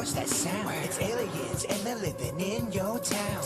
What's that sound? It's aliens and they're living in your town.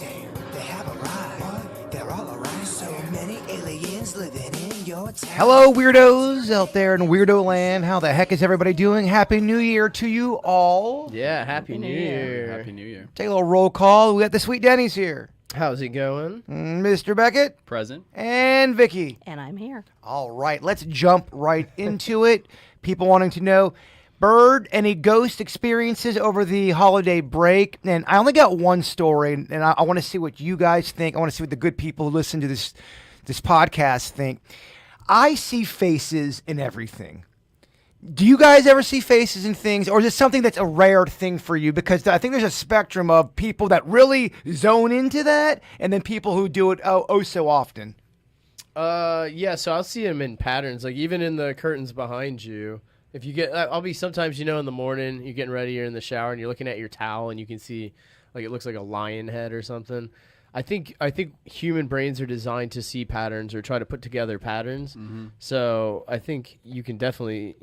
They have arrived. They're all around. So many aliens living in your town. Hello, weirdos out there in Weirdo Land. How the heck is everybody doing? Happy New Year to you all. Yeah, Happy New Year. Happy New Year. Take a little roll call. We got the sweet Denny's here. How's it going? Mr. Beckett. Present. And Vicky. And I'm here. All right, let's jump right into it. People wanting to know, Bird, any ghost experiences over the holiday break? And I only got one story, and I want to see what you guys think. I want to see what the good people who listen to this podcast think. I see faces in everything. Do you guys ever see faces in things, or is it something that's a rare thing for you? Because I think there's a spectrum of people that really zone into that, and then people who do it oh so often. Yeah, so I'll see them in patterns, like even in the curtains behind you. If you get, I'll be sometimes, in the morning, you're getting ready, you're in the shower, and you're looking at your towel, and you can see, like, it looks like a lion head or something. I think human brains are designed to see patterns or try to put together patterns. Mm-hmm. So I think you can definitely,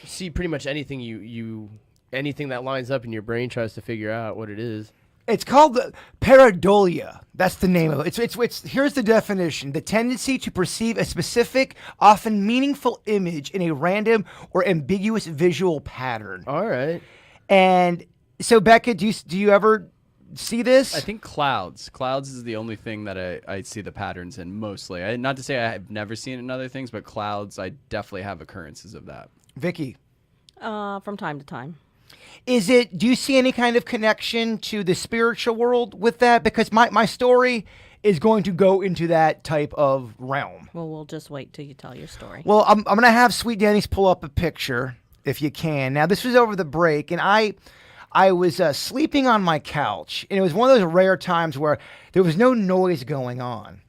see pretty much anything anything that lines up in your brain tries to figure out what it is. It's called pareidolia. That's the name of it. It's here's the definition: the tendency to perceive a specific, often meaningful image in a random or ambiguous visual pattern. All right. And so, Becca, do you ever see this? I think clouds. Clouds is the only thing that I see the patterns in mostly. Not to say I've never seen it in other things, but clouds, I definitely have occurrences of that. Vicky? From time to time. Do you see any kind of connection to the spiritual world with that? Because my story is going to go into that type of realm. Well, we'll just wait till you tell your story. Well, I'm going to have Sweet Denny's pull up a picture, if you can. Now, this was over the break, and I was sleeping on my couch, and it was one of those rare times where there was no noise going on.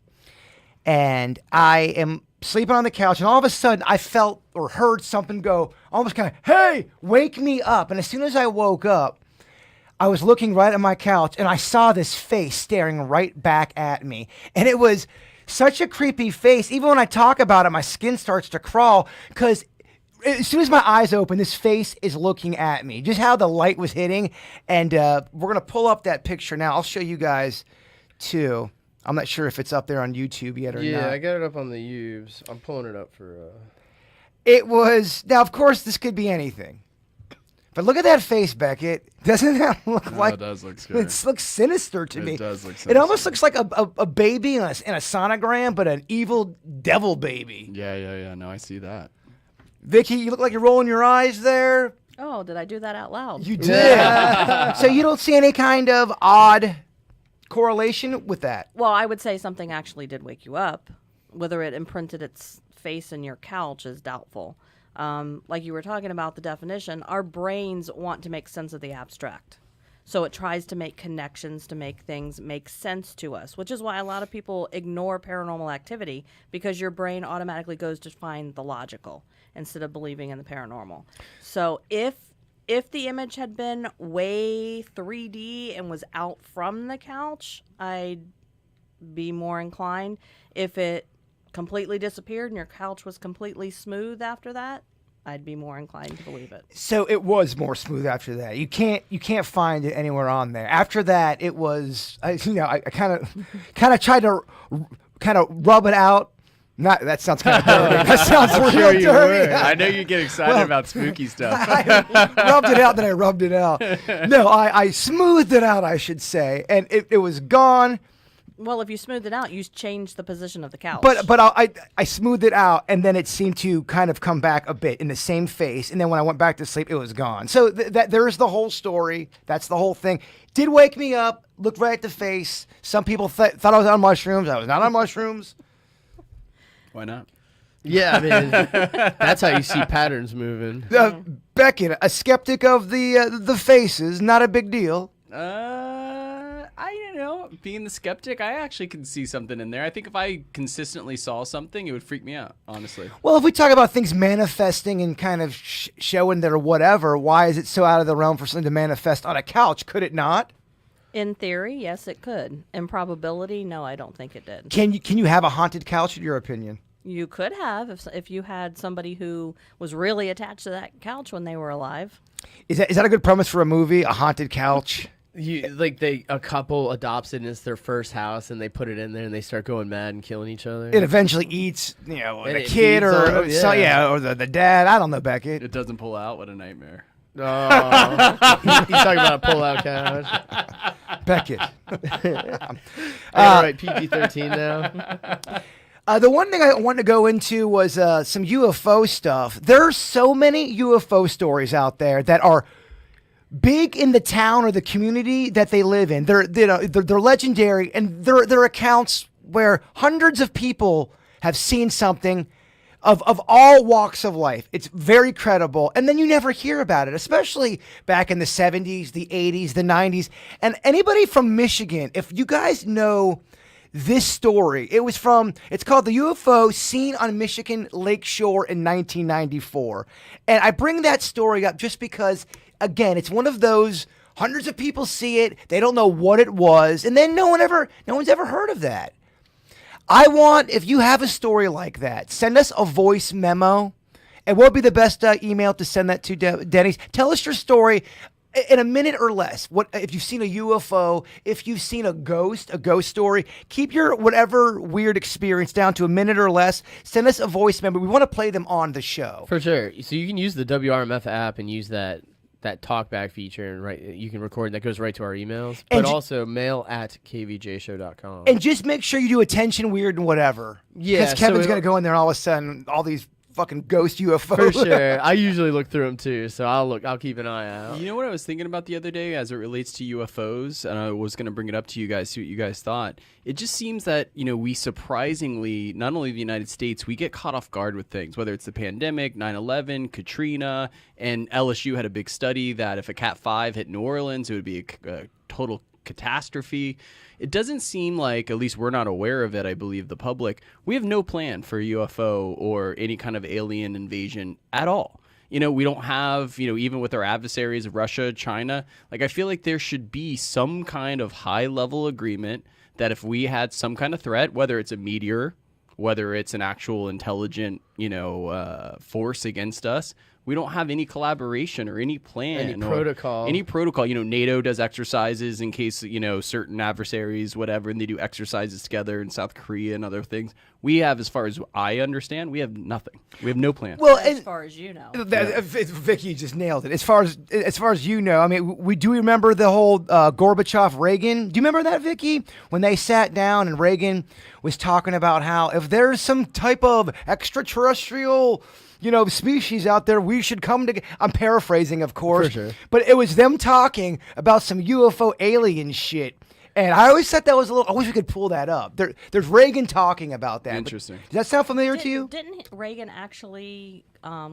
And I am sleeping on the couch, and all of a sudden, I felt or heard something go, almost kind of, hey, wake me up. And as soon as I woke up, I was looking right at my couch, and I saw this face staring right back at me. And it was such a creepy face. Even when I talk about it, my skin starts to crawl, because as soon as my eyes open, this face is looking at me. Just how the light was hitting. And we're going to pull up that picture now. I'll show you guys, too. I'm not sure if it's up there on YouTube yet or not. Yeah, I got it up on the Ubes. I'm pulling it up for... It was... Now, of course, this could be anything. But look at that face, Beckett. Doesn't that look like... It does look scary. It looks sinister to me. It does look sinister. It almost looks like a baby in a sonogram, but an evil devil baby. Yeah. No, I see that. Vicky, you look like you're rolling your eyes there. Oh, did I do that out loud? You did. So you don't see any kind of odd correlation with that? Well, I would say something actually did wake you up. Whether it imprinted its face in your couch is doubtful. Like you were talking about the definition, our brains want to make sense of the abstract. So it tries to make connections to make things make sense to us, which is why a lot of people ignore paranormal activity, because your brain automatically goes to find the logical instead of believing in the paranormal. So if the image had been way 3D and was out from the couch, I'd be more inclined. If it completely disappeared and your couch was completely smooth after that, I'd be more inclined to believe it. So it was more smooth after that. You can't find it anywhere on there. After that, it was I kind of tried to kind of rub it out. Not that sounds kind of dirty. That sounds real dirty. I know you get excited about spooky stuff. I rubbed it out, then I rubbed it out. No, I smoothed it out, I should say, and it was gone. Well, if you smooth it out, you change the position of the couch. But I smoothed it out, and then it seemed to kind of come back a bit in the same face. And then when I went back to sleep, it was gone. So there's the whole story. That's the whole thing. Did wake me up, looked right at the face. Some people thought I was on mushrooms. I was not on mushrooms. Why not? Yeah, I mean, that's how you see patterns moving. Beckett, a skeptic of the faces, not a big deal. Being the skeptic, I actually can see something in there. I think if I consistently saw something, it would freak me out, honestly. Well, if we talk about things manifesting and kind of showing their whatever, why is it so out of the realm for something to manifest on a couch? Could it not? In theory, yes, it could. In probability, no, I don't think it did. Can you have a haunted couch, in your opinion? You could have if you had somebody who was really attached to that couch when they were alive. Is that a good premise for a movie? A haunted couch? A couple adopts it and it's their first house and they put it in there and they start going mad and killing each other. It eventually eats, And the it kid feeds or on- yeah. or the dad. I don't know, Beckett. It doesn't pull out. What a nightmare. Oh, he's talking about a pull-out couch. Beckett. All right, PG-13 now. The one thing I wanted to go into was some UFO stuff. There are so many UFO stories out there that are big in the town or the community that they live in. They're legendary, and they're accounts where hundreds of people have seen something of all walks of life. It's very credible, and then you never hear about it, especially back in the 70s, the 80s, the 90s. And anybody from Michigan, if you guys know this story, it's called the UFO seen on Michigan Lakeshore in 1994. And I bring that story up just because, again, it's one of those hundreds of people see it, they don't know what it was, and then no one's ever heard of that. If you have a story like that, send us a voice memo. And what would be the best email to send that to, Denny? Tell us your story in a minute or less. What if you've seen a UFO, if you've seen a ghost story, keep your whatever weird experience down to a minute or less. Send us a voice memo. We want to play them on the show. For sure. So you can use the WRMF app and use that talkback feature, and you can record, that goes right to our emails, but also mail@kvjshow.com. And just make sure you do attention weird and whatever. Yeah, because Kevin's so going to go in there and all of a sudden all these fucking ghost UFOs. For sure. I usually look through them too, so I'll keep an eye out. You know what I was thinking about the other day as it relates to UFOs, and I was going to bring it up to you guys, see what you guys thought. It just seems that, we surprisingly, not only the United States, we get caught off guard with things, whether it's the pandemic, 9/11, Katrina, and LSU had a big study that if a Cat 5 hit New Orleans, it would be a total catastrophe. It doesn't seem like, at least we're not aware of it, I believe the public, we have no plan for UFO or any kind of alien invasion at all. We don't have, even with our adversaries, Russia, China, I feel like there should be some kind of high level agreement that if we had some kind of threat, whether it's a meteor, whether it's an actual intelligent, force against us, we don't have any collaboration or any plan. Any protocol. NATO does exercises in case, certain adversaries, whatever, and they do exercises together in South Korea and other things. We have, as far as I understand, we have nothing. We have no plan. Well, As far as you know. Vicky just nailed it. As far as you know, I mean, we do remember the whole Gorbachev-Reagan. Do you remember that, Vicky? When they sat down and Reagan was talking about how if there's some type of extraterrestrial species out there, we should come together. I'm paraphrasing, of course. For sure. But it was them talking about some UFO alien shit. And I always thought that was I wish we could pull that up. There's Reagan talking about that. Interesting. Does that sound familiar to you? Didn't Reagan actually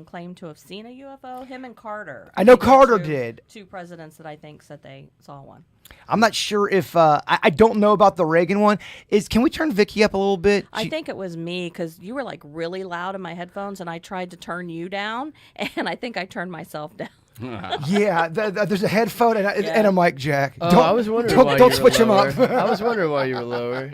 claim to have seen a UFO? Him and Carter. I know think, were Carter two- did. Two presidents that I think said they saw one. I'm not sure if I don't know about the Reagan one. Can we turn Vicky up a little bit? I think it was me because you were really loud in my headphones, and I tried to turn you down, and I think I turned myself down. Yeah, there's a headphone and a mic jack. Oh, I was wondering why don't you switch were them lower. up. I was wondering why you were lower.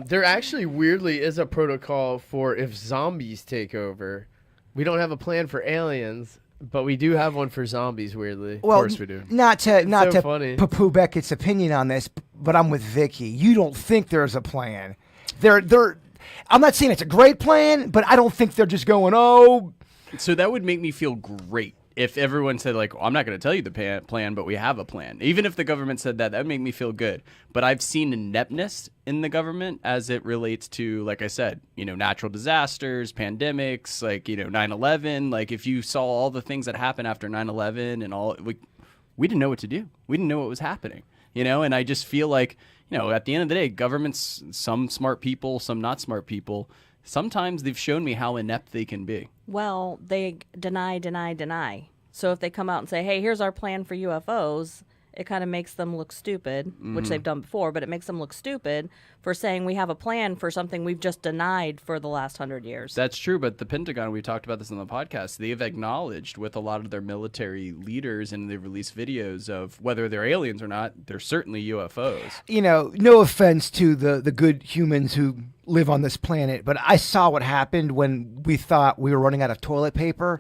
There actually weirdly is a protocol for if zombies take over. We don't have a plan for aliens, but we do have one for zombies. Weirdly, Well, Of course we do. Not to funny. poo-poo Beckett's opinion on this, but I'm with Vicky. You don't think there's a plan. I'm not saying it's a great plan, but I don't think they're just going, oh. So that would make me feel great if everyone said, I'm not going to tell you the plan, but we have a plan. Even if the government said that would make me feel good. But I've seen ineptness in the government as it relates to, like I said, natural disasters, pandemics, 9/11. If you saw all the things that happened after 9/11 and all, we didn't know what to do. We didn't know what was happening, and I just feel like, at the end of the day, governments, some smart people, some not smart people, sometimes they've shown me how inept they can be. Well, they deny. So if they come out and say, hey, here's our plan for UFOs, it kind of makes them look stupid, which they've done before, but it makes them look stupid for saying we have a plan for something we've just denied for the last 100 years. That's true, but the Pentagon, we talked about this on the podcast, they've acknowledged with a lot of their military leaders, and they've released videos of whether they're aliens or not, they're certainly UFOs. You know, no offense to the good humans who live on this planet, but I saw what happened when we thought we were running out of toilet paper.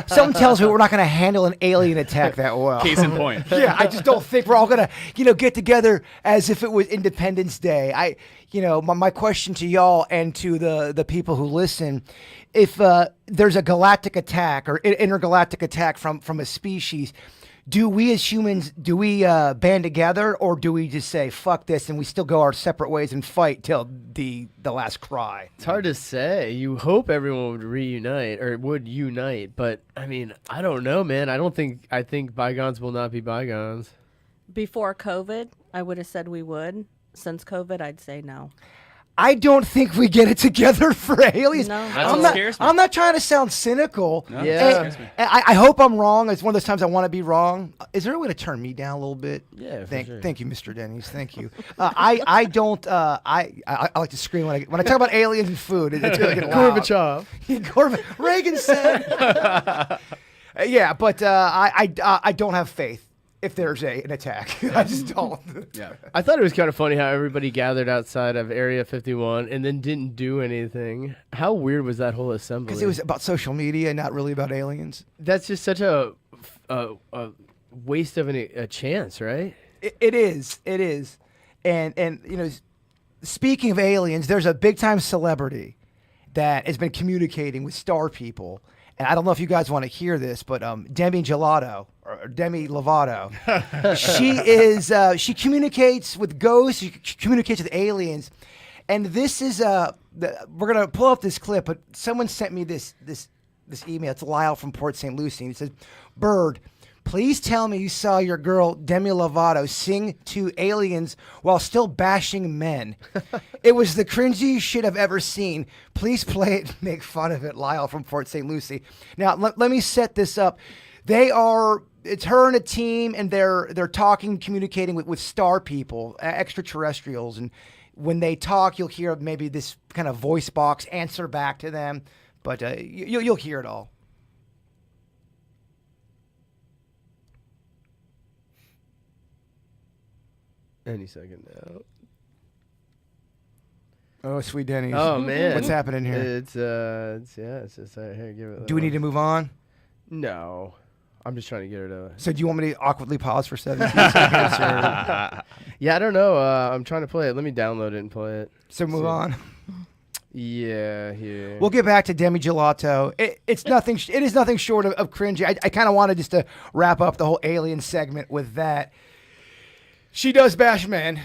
Something tells me we're not going to handle an alien attack that well. Case in point. Yeah, I just don't think we're all going to, get together as if it was Independence Day. My question to y'all and to the people who listen, if there's a galactic attack or intergalactic attack from a species, do we as humans, band together, or do we just say, fuck this, and we still go our separate ways and fight till the last cry? It's hard to say. You hope everyone would reunite or would unite, but I mean, I don't know, man. I think bygones will not be bygones. Before COVID, I would have said we would. Since COVID, I'd say no. I don't think we get it together for aliens. No. That's what scares me. I'm not trying to sound cynical. No, Yeah. that scares me. And I hope I'm wrong. It's one of those times I want to be wrong. Is there a way to turn me down a little bit? Yeah, for Thank sure. you, Mr. Denny's. Thank you. I don't. I like to scream when I talk about aliens and food. It's really getting loud. Gorbachev. Reagan said. Yeah, but I don't have faith if there's an attack. I just don't. Yeah. I thought it was kind of funny how everybody gathered outside of Area 51 and then didn't do anything. How weird was that whole assembly? Because it was about social media, not really about aliens. That's just such a waste of a chance, right? It is. And speaking of aliens, there's a big time celebrity that has been communicating with star people. And I don't know if you guys want to hear this, but Demi Lovato, she communicates with ghosts, she communicates with aliens, and this is we're gonna pull up this clip, but someone sent me this email. It's Lyle from Port St. Lucie. And it says, "Bird, please tell me you saw your girl Demi Lovato sing to aliens while still bashing men. It was the cringiest shit I've ever seen. Please play it and make fun of it." Lyle from Port St. Lucie. Now, let me set this up. It's her and a team, and they're talking, communicating with star people, extraterrestrials. And when they talk, you'll hear maybe this kind of voice box answer back to them. But you'll hear it all. Any second now. Oh, sweet Denny's. Oh man, What's happening here? It's just here. Give it. Do we need to move on? No, I'm just trying to get her to. So do you want me to awkwardly pause for 17 seconds? Or... Yeah, I don't know. I'm trying to play it. Let me download it and play it. So move on. Yeah, here. We'll get back to Demi Gelato. It's nothing. It is nothing short of cringy. I kind of wanted just to wrap up the whole alien segment with that. She does bash men.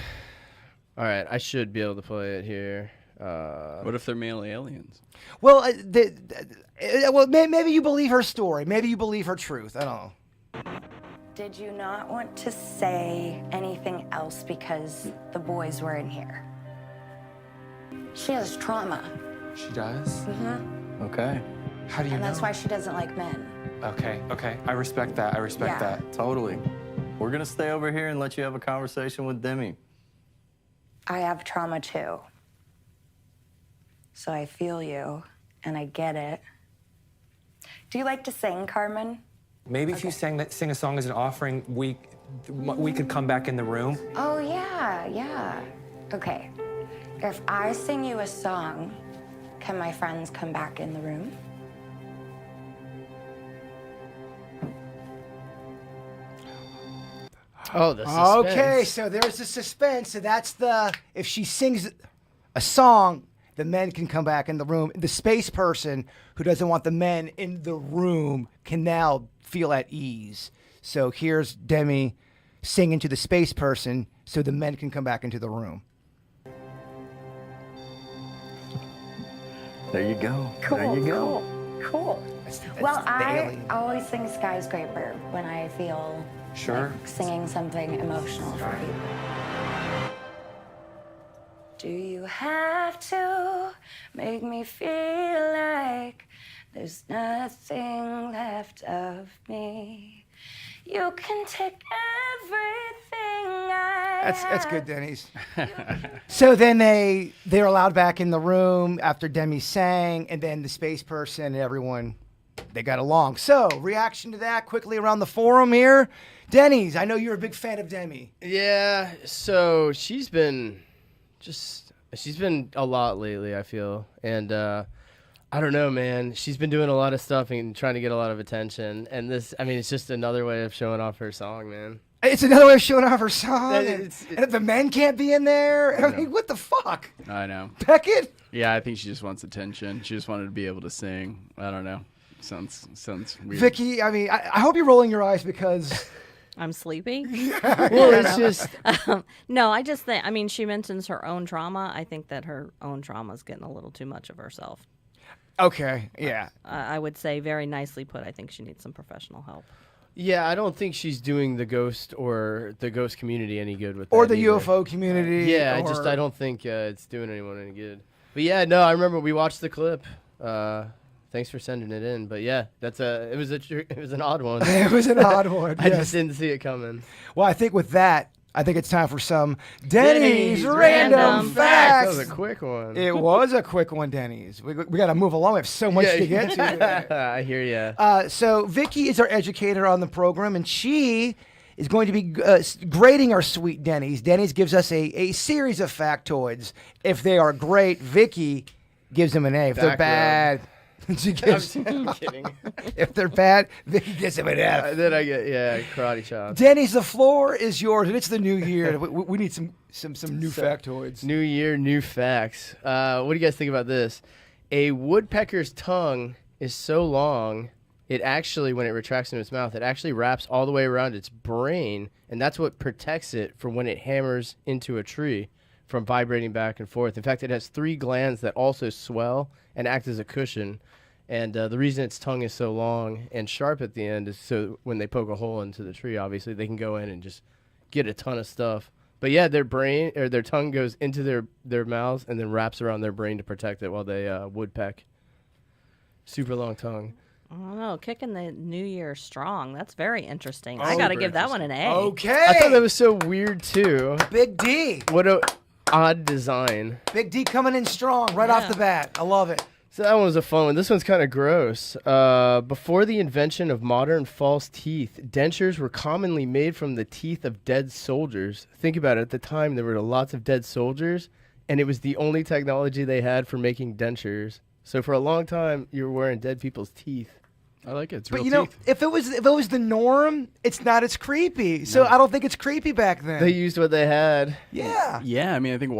All right, I should be able to play it here. What if they're male aliens? Well, maybe you believe her story. Maybe you believe her truth. I don't know. Did you not want to say anything else because the boys were in here? She has trauma, She does? Mm-hmm. Okay. How do you know? and that's why she doesn't like men. Okay. I respect that. Yeah. that. Totally. We're gonna stay over here and let you have a conversation with Demi. I have trauma too. So I feel you, and I get it. Do you like to sing, Carmen? Maybe if you sing a song as an offering, we could come back in the room. Oh, yeah. Okay. If I sing you a song, can my friends come back in the room? Oh, the suspense. Okay, so there's the suspense. So that's if she sings a song, the men can come back in the room. The space person who doesn't want the men in the room can now feel at ease. So here's Demi singing to the space person so the men can come back into the room. There you go. Cool, There you go. cool. That's Well, the I alien. always sing Skyscraper when I feel Sure. like singing something emotional for people. Do you have to make me feel like there's nothing left of me? You can take everything I That's good, Denny's. So then they're allowed back in the room after Demi sang, and then the space person and everyone, they got along. So reaction to that quickly around the forum here. Denny's, I know you're a big fan of Demi. Yeah, so she's been a lot lately, I feel. And I don't know, man. She's been doing a lot of stuff and trying to get a lot of attention. And this, I mean, it's just another way of showing off her song, man. It's another way of showing off her song. It- and the men can't be in there. I mean, what the fuck? I know. Beckett? Yeah, I think she just wants attention. She just wanted to be able to sing. I don't know. Sounds weird. Vicky, I mean, I hope you're rolling your eyes because... I'm sleepy. Well, it's just... No, I just think, I mean, she mentions her own trauma. I think that her own trauma is getting a little too much of herself. Okay, yeah. I would say very nicely put. I think she needs some professional help. Yeah, I don't think she's doing the ghost or the ghost community any good with Or that the either. UFO community. Yeah, or... I don't think it's doing anyone any good. But yeah, no, I remember we watched the clip. Thanks for sending it in. But yeah, it was an odd one. It was an odd one. I yes. just didn't see it coming. Well, I think with that, I think it's time for some Denny's Random Random Facts. That was a quick one. It was a quick one, Denny's. We got to move along. We have so much to get to. I hear ya. So Vicky is our educator on the program, and she is going to be grading our sweet Denny's. Denny's gives us a series of factoids. If they are great, Vicky gives them an A. If they're Back bad, she gives. I'm kidding. If they're bad, Vicky gives them an F. Then I get karate chop. Denny's, the floor is yours, and it's the new year. We need some new factoids. New year, new facts. What do you guys think about this? A woodpecker's tongue is so long, it actually, when it retracts into its mouth, it actually wraps all the way around its brain, and that's what protects it from when it hammers into a tree from vibrating back and forth. In fact, it has 3 glands that also swell and act as a cushion. And the reason its tongue is so long and sharp at the end is so when they poke a hole into the tree, obviously, they can go in and just get a ton of stuff. But yeah, their brain or their tongue goes into their mouths and then wraps around their brain to protect it while they woodpeck. Super long tongue. I don't know. Kicking the new year strong. That's very interesting. Oh, I got to super give that one an A. Okay. I thought that was so weird too. Big D. What a odd design. Big D coming in strong right off the bat. I love it. So that one was a fun one. This one's kind of gross. Before the invention of modern false teeth, dentures were commonly made from the teeth of dead soldiers. Think about it. At the time, there were lots of dead soldiers, and it was the only technology they had for making dentures. So for a long time, you were wearing dead people's teeth. I like it. It's But real you know, teeth. if it was the norm, it's not as creepy. So I don't think it's creepy back then. They used what they had. yeah. Yeah, I mean, I think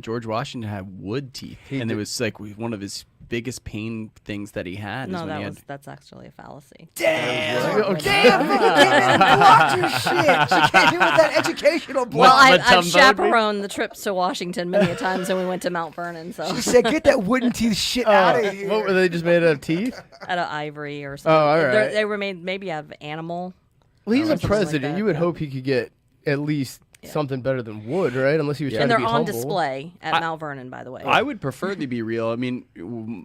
George Washington had wood teeth, and it was like one of his biggest pain things that he had. No, is when he had that's actually a fallacy. Damn. Okay. Damn. Vicky came in and blocked your shit. She came in with that educational block. Well, What, I've Matumbo? chaperoned the trips to Washington many a times when we went to Mount Vernon. So She said, "Get that wooden teeth shit out of here." What were they just made out of teeth? out of ivory or something. all right. They were made maybe out of animal. Well, he's a something like president. that, You would yeah. hope he could get at least something better than wood, right? Unless he was trying And to they're be on humble. display at Mount Vernon, by the way. I would prefer they be real. I mean,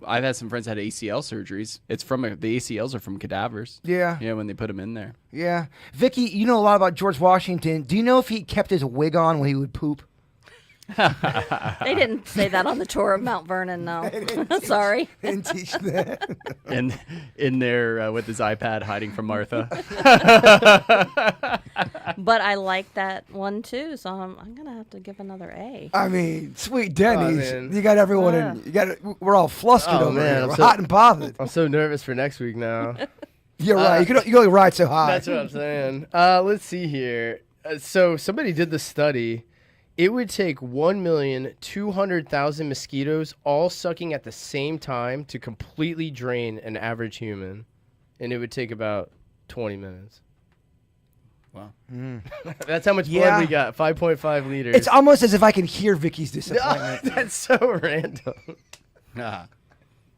I've had some friends that had ACL surgeries. It's from the ACLs are from cadavers. Yeah. Yeah, when they put them in there. Yeah. Vicky, you know a lot about George Washington. Do you know if he kept his wig on when he would poop? They didn't say that on the tour of Mount Vernon, no. Sorry. Didn't teach that. And in there with his iPad hiding from Martha. But I like that one too, so I'm going to have to give another A. I mean, sweet Denny's. man. You got everyone in. You got. We're all flustered Oh, over man, here. I'm We're so- hot and bothered. I'm so nervous for next week now. You're right. You can only ride so high. That's what I'm saying. Let's see here. So somebody did the study. It would take 1,200,000 mosquitoes all sucking at the same time to completely drain an average human, and it would take about 20 minutes. Wow. That's how much Yeah. blood we got. 5.5 liters. It's almost as if I can hear Vicky's disappointment. That's so random. Ah.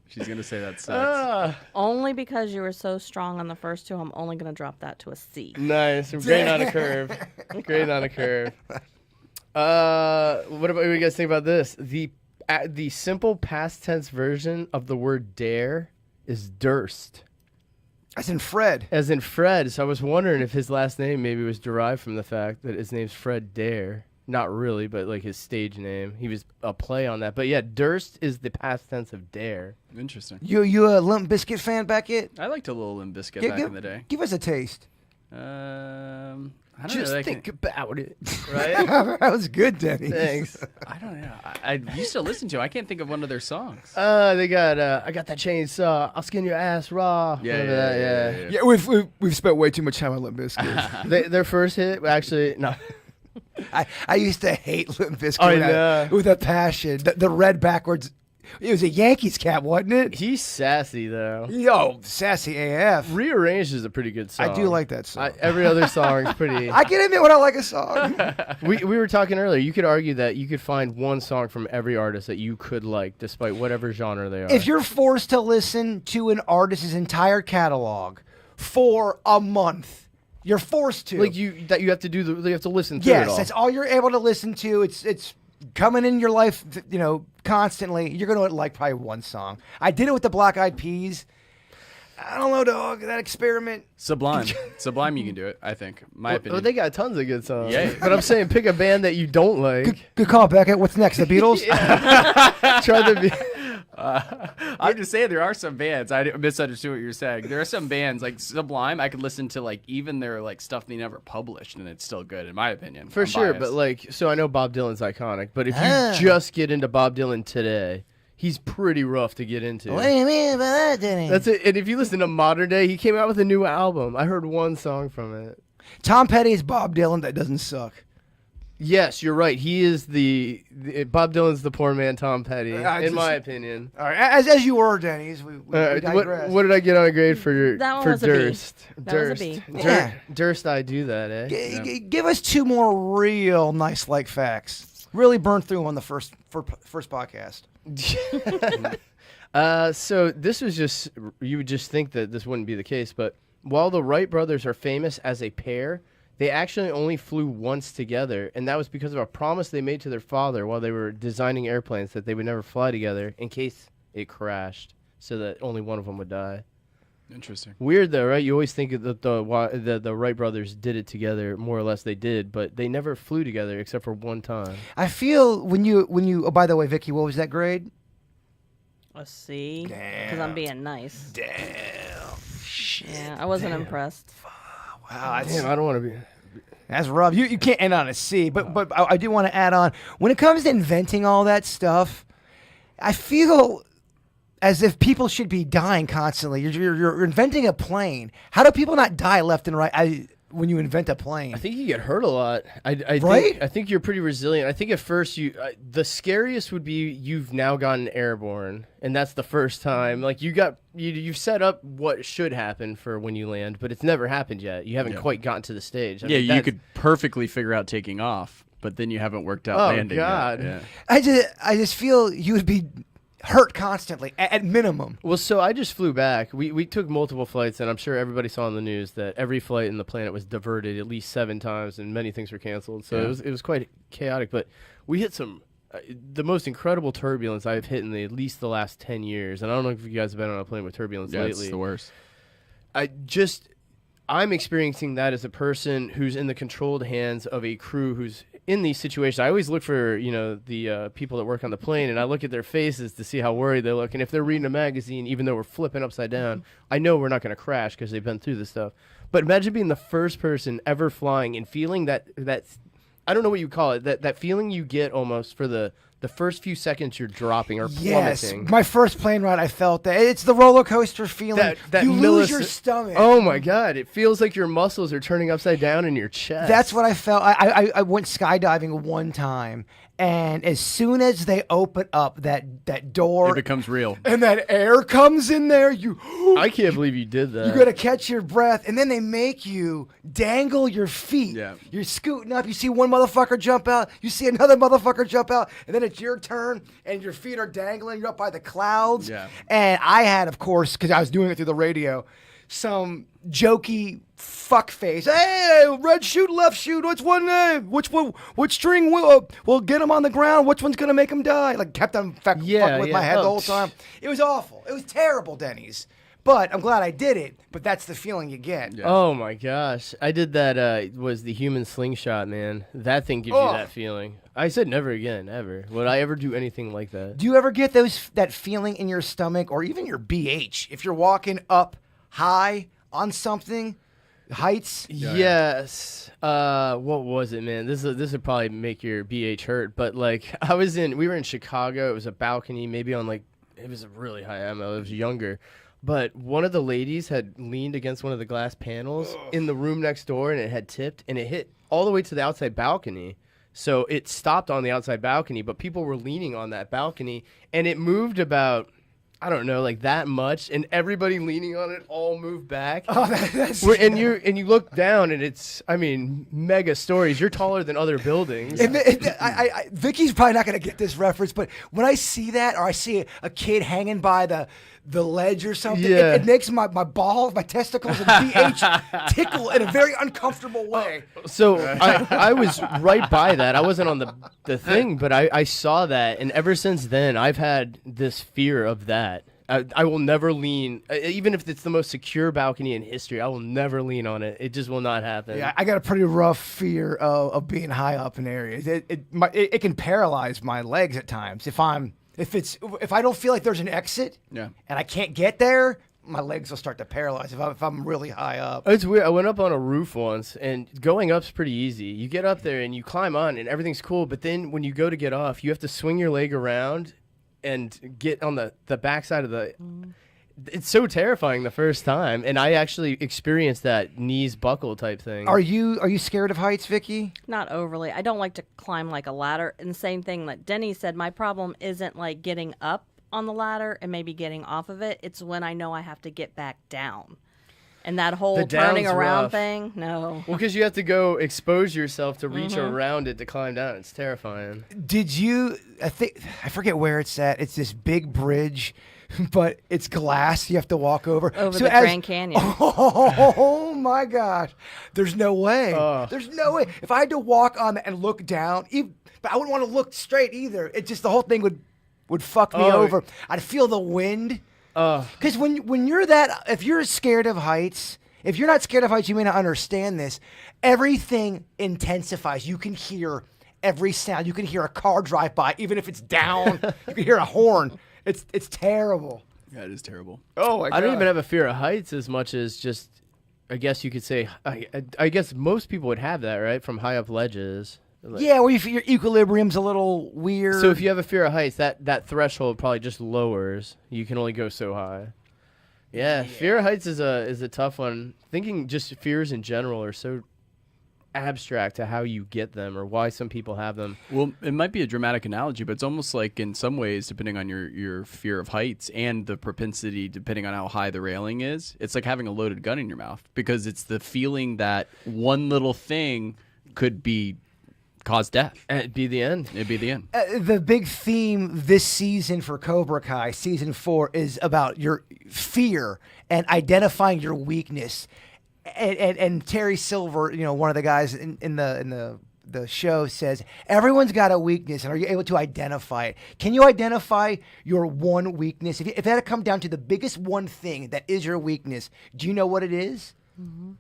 She's going to say that sucks. Only because you were so strong on the first two, I'm only going to drop that to a C. Nice. I'm grading on a curve. Grading on a curve. What do you guys think about this? The simple past tense version of the word dare is durst. As in Fred. As in Fred. So I was wondering if his last name maybe was derived from the fact that his name's Fred Dare. Not really, but like his stage name. He was a play on that. But yeah, Durst is the past tense of dare. Interesting. You a Limp Bizkit fan, Beckett? I liked a little Limp Bizkit back in the day. Give us a taste. I don't Just know. think about it. Right? That was good, Denny. Thanks. I don't know. I used to listen to. I can't think of one of their songs. They got I got that chainsaw. I'll skin your ass raw. Remember that? Yeah, we've spent way too much time on Limp Bizkit. Their first hit, actually, no. I used to hate Limp Bizkit with a passion. The red backwards. It was a Yankees cap, wasn't it? He's sassy though. Yo, sassy AF. Rearranged is a pretty good song. I do like that song. Every other song is pretty. I can admit when I like a song. We were talking earlier. You could argue that you could find one song from every artist that you could like, despite whatever genre they are. If you're forced to listen to an artist's entire catalog for a month, you're forced to. Like you have to you have to listen to it all. Yes, that's all you're able to listen to. It's coming in your life, constantly. You're gonna like probably one song. I did it with the Black Eyed Peas. I don't know, dog. That experiment. Sublime. Sublime, you can do it, I think. My opinion. Well, they got tons of good songs. Yeah. But I'm saying pick a band that you don't like. Good call, Beckett. What's next? The Beatles? Try the I'm just saying there are some bands. I misunderstood what you were saying. There are some bands like Sublime. I could listen to like even their like stuff they never published, and it's still good in my opinion. For I'm sure, biased. but like, so I know Bob Dylan's iconic, but if you just get into Bob Dylan today, he's pretty rough to get into. What do you mean by that, Denny? That's it. And if you listen to modern day, he came out with a new album. I heard one song from it. Tom Petty's Bob Dylan that doesn't suck. Yes, you're right. He is the Bob Dylan's the poor man Tom Petty, in my opinion. All right, as you were, Denny's. We digress. What did I get on a grade for That one for was a B. Durst? That was a B. Yeah. Durst, I do that, eh? Give us two more real nice like facts. Really burned through on the first podcast. So this was just, you would just think that this wouldn't be the case, but while the Wright brothers are famous as a pair, they actually only flew once together, and that was because of a promise they made to their father while they were designing airplanes that they would never fly together in case it crashed, so that only one of them would die. Interesting. Weird though, right? You always think that the Wright brothers did it together, more or less they did, but they never flew together except for one time. I feel when you oh, by the way, Vicky, what was that grade? A C. Because I'm being nice. Damn. Shit. Yeah, I wasn't impressed. Wow. Damn, I don't want to be. That's rough. You can't end on a C, but I do want to add on, when it comes to inventing all that stuff, I feel as if people should be dying constantly. You're inventing a plane. How do people not die left and right when you invent a plane? I think you get hurt a lot. Right? I think you're pretty resilient. I think at first the scariest would be you've now gotten airborne, and that's the first time. Like you've set up what should happen for when you land, but it's never happened yet. You haven't quite gotten to the stage. I mean, you could perfectly figure out taking off, but then you haven't worked out landing. Oh God! Yet. I just feel you would be hurt constantly at minimum. Well, so I just flew back. We took multiple flights, and I'm sure everybody saw in the news that every flight in the planet was diverted at least 7 times, and many things were canceled. So it was quite chaotic. But we hit some the most incredible turbulence I've hit in at least the last 10 years. And I don't know if you guys have been on a plane with turbulence lately. It's the worst. I'm experiencing that as a person who's in the controlled hands of a crew who's in these situations. I always look for, the people that work on the plane, and I look at their faces to see how worried they look. And if they're reading a magazine, even though we're flipping upside down, I know we're not going to crash because they've been through this stuff. But imagine being the first person ever flying and feeling that I don't know what you call it, that feeling you get almost for the first few seconds you're dropping or plummeting. Yes, my first plane ride, I felt that. It's the roller coaster feeling. You lose your stomach. Oh my God! It feels like your muscles are turning upside down in your chest. That's what I felt. I went skydiving one time, and as soon as they open up that door, It becomes real. and that air comes in there, I can't believe you did that. You gotta catch your breath, and then they make you dangle your feet. Yeah. You're scooting up. You see one motherfucker jump out. You see another motherfucker jump out, and then it's your turn, and your feet are dangling. You're up by the clouds. Yeah. And I had, of course, because I was doing it through the radio, some jokey fuck face. Hey, red chute, left chute. What's one name? Which string will get him on the ground? Which one's gonna make him die? Like kept on fucking with my head the whole time. It was awful. It was terrible, Denny's. But I'm glad I did it. But that's the feeling you get. Yeah. Oh my gosh, I did that. Was the human slingshot, man? That thing gives you that feeling. I said never again, ever. Would I ever do anything like that? Do you ever get that feeling in your stomach or even your BH if you're walking up high on something, heights? Yes. What was it, man? This would probably make your BH hurt. But like, we were in Chicago. It was a balcony, maybe on like, it was a really high. I was younger. But one of the ladies had leaned against one of the glass panels in the room next door, and it had tipped, and it hit all the way to the outside balcony. So it stopped on the outside balcony, but people were leaning on that balcony, and it moved about, I don't know, like that much, and everybody leaning on it all moved back. Oh, that's and you look down, and it's, I mean, mega stories. You're taller than other buildings. Vicky's probably not going to get this reference, but when I see that, or I see a kid hanging by the ledge or something, it makes my balls, my testicles, and BH tickle in a very uncomfortable way. So I was right by that. I wasn't on the thing, but I saw that, and ever since then, I've had this fear of that. I will never lean, even if it's the most secure balcony in history, I will never lean on it. It just will not happen. Yeah, I got a pretty rough fear of being high up in areas. It can paralyze my legs at times if I don't feel like there's an exit, and I can't get there, my legs will start to paralyze if I'm really high up. It's weird. I went up on a roof once, and going up's pretty easy. You get up there and you climb on, and everything's cool. But then when you go to get off, you have to swing your leg around and get on the backside of the. It's so terrifying the first time, and I actually experienced that knees buckle type thing. Are you scared of heights, Vicky? Not overly. I don't like to climb like a ladder. And the same thing that Denny said, my problem isn't like getting up on the ladder and maybe getting off of it. It's when I know I have to get back down. And that whole The turning down's around rough. thing, no. Well, because you have to go expose yourself to reach around it to climb down. It's terrifying. Did you? I forget where it's at. It's this big bridge, but it's glass. You have to walk over Over the Grand Canyon. Oh my gosh! There's no way. There's no way. If I had to walk on that and look down, but I wouldn't want to look straight either. It just the whole thing would fuck me over. I'd feel the wind. Because when you're if you're scared of heights, if you're not scared of heights, you may not understand this. Everything intensifies. You can hear every sound. You can hear a car drive by, even if it's down. You can hear a horn. It's terrible. Yeah, it is terrible. Oh my god! I don't even have a fear of heights as much as just, I guess you could say, I guess most people would have that, right, from high up ledges. Yeah, where your equilibrium's a little weird. So if you have a fear of heights, that threshold probably just lowers. You can only go so high. Yeah, fear of heights is a tough one. Thinking just fears in general are so abstract to how you get them or why some people have them. Well, it might be a dramatic analogy, but it's almost like in some ways, depending on your fear of heights and the propensity, depending on how high the railing is, it's like having a loaded gun in your mouth because it's the feeling that one little thing could cause death. It'd be the end. It'd be the end. The big theme this season for Cobra Kai, season 4, is about your fear and identifying your weakness. And Terry Silver, one of the guys in the show says, everyone's got a weakness, and are you able to identify it? Can you identify your one weakness? If it had to come down to the biggest one thing that is your weakness, do you know what it is? Mm-hmm.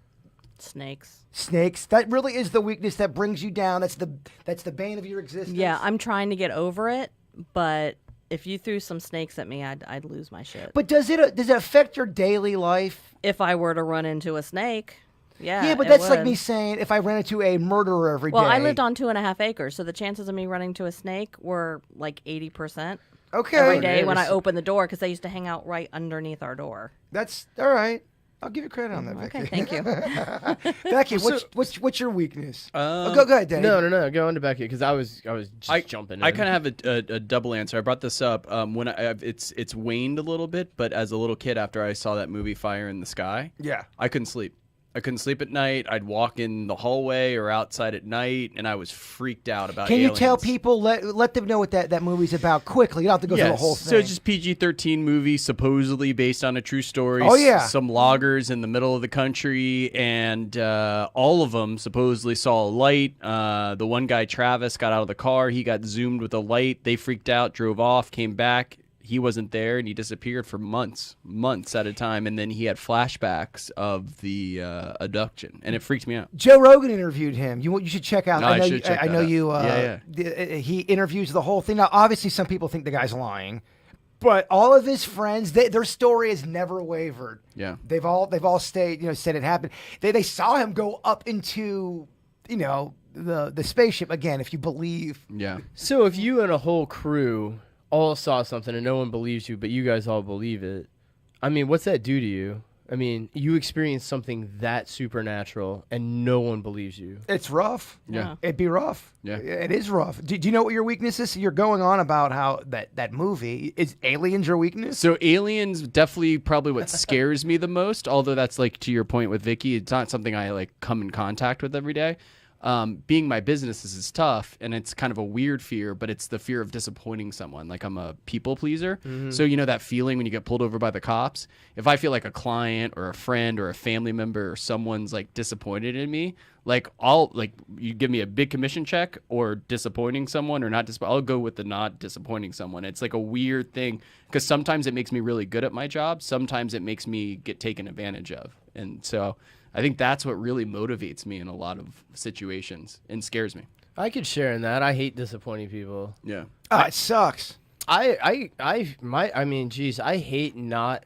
Snakes. That really is the weakness that brings you down. That's the bane of your existence. Yeah, I'm trying to get over it, but if you threw some snakes at me, I'd lose my shit. But does it affect your daily life? If I were to run into a snake, yeah. Yeah, but it that's like would. me saying if I ran into a murderer every day. Well, I lived on 2.5 acres, so the chances of me running to a snake were like 80%. Okay. Every day when I opened the door, because they used to hang out right underneath our door. That's all right. I'll give you credit on that, Vicky. Okay, thank you. Becky, what's your weakness? Go ahead, Denny. No. Go on to Becky because I was just jumping in. I kind of have a double answer. I brought this up when it's waned a little bit, but as a little kid, after I saw that movie Fire in the Sky, I couldn't sleep. I couldn't sleep at night. I'd walk in the hallway or outside at night, and I was freaked out about Can aliens. you tell people, let them know what that movie's about quickly? You don't have to go through the whole thing. So it's just PG-13 movie, supposedly based on a true story. Oh, yeah. Some loggers in the middle of the country, and all of them supposedly saw a light. The one guy, Travis, got out of the car. He got zoomed with a light. They freaked out, drove off, came back. he wasn't there and he disappeared for months at a time, and then he had flashbacks of the abduction, and it freaked me out. Joe Rogan interviewed him. You should check out. No, I should check I that know out. you. He interviews the whole thing. Now, obviously, some people think the guy's lying, but all of his friends, their story has never wavered. Yeah. They've all stayed. Said it happened. They saw him go up into the spaceship again. If you believe. Yeah. So if you and a whole crew all saw something and no one believes you, but you guys all believe it, I mean, what's that do to you? I mean, you experience something that supernatural and no one believes you. It's rough. Yeah. It'd be rough. Yeah. It is rough. Do you know what your weakness is? You're going on about how that movie is aliens your weakness. So aliens definitely probably what scares me the most, although that's like to your point with Vicky, it's not something I like come in contact with every day. Being my business is tough, and it's kind of a weird fear, but it's the fear of disappointing someone. Like I'm a people pleaser. So that feeling when you get pulled over by the cops, if I feel like a client or a friend or a family member or someone's like disappointed in me, like you give me a big commission check or disappointing someone or not, I'll go with the not disappointing someone. It's like a weird thing because sometimes it makes me really good at my job. Sometimes it makes me get taken advantage of. And so I think that's what really motivates me in a lot of situations and scares me. I could share in that. I hate disappointing people. Yeah. It sucks. I mean, geez, I hate not.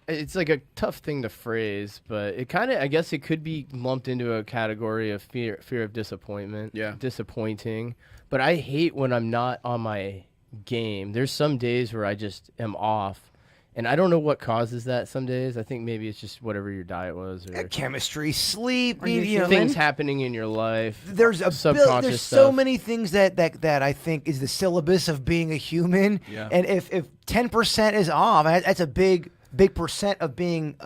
It's like a tough thing to phrase, but it kind of, I guess it could be lumped into a category of fear of disappointment. Yeah. Disappointing. But I hate when I'm not on my game. There's some days where I just am off. And I don't know what causes that some days. I think maybe it's just whatever your diet was. Or Chemistry, sleep, things happening in your life. There's subconscious there's stuff. so many things that I think is the syllabus of being a human. Yeah. And if 10% is off, that's a big percent of being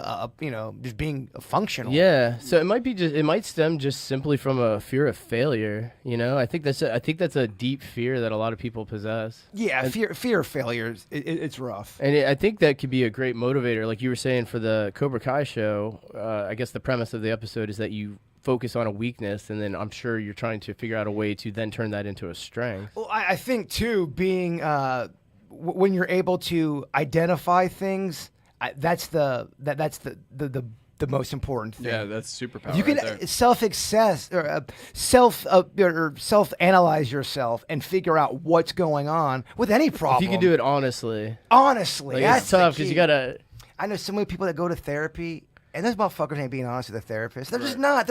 just being functional. Yeah, so it might stem just simply from a fear of failure. I think that's a deep fear that a lot of people possess. Yeah, fear of failure. It's rough. And I think that could be a great motivator, like you were saying for the Cobra Kai show. I guess the premise of the episode is that you focus on a weakness, and then I'm sure you're trying to figure out a way to then turn that into a strength. Well, I think too, being when you're able to identify things. That's the most important thing. Yeah, that's superpower. You can right there. self-access or self-analyze yourself and figure out what's going on with any problem. If you can do it honestly. Honestly, Like, it's that's tough the because key. you gotta. I know so many people that go to therapy, and those motherfuckers ain't being honest with their therapist. They're just not.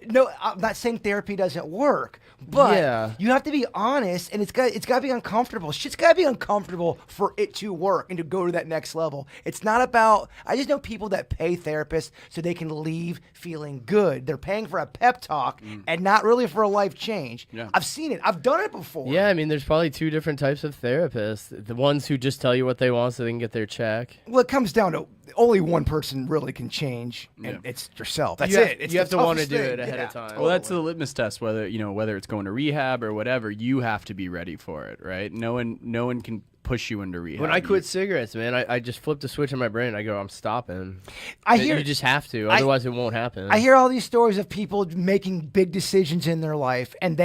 No, I'm not saying therapy doesn't work, but Yeah. you have to be honest, and it's got to be uncomfortable. Shit's got to be uncomfortable for it to work and to go to that next level. It's not about. I just know people that pay therapists so they can leave feeling good. They're paying for a pep talk and not really for a life change. Yeah. I've seen it. I've done it before. Yeah, I mean, there's probably two different types of therapists. The ones who just tell you what they want so they can get their check. Well, it comes down to only one person really can change, and it's yourself. That's You have- it. It's you have the to wanna toughest do thing. it ahead of Yeah, time. Well, that's the litmus test. Whether it's going to rehab or whatever, you have to be ready for it, right? No one can push you into rehab. When I quit cigarettes, man, I just flipped a switch in my brain. I go, I'm stopping. I And hear you just have to, otherwise it won't happen. I hear all these stories of people making big decisions in their life, and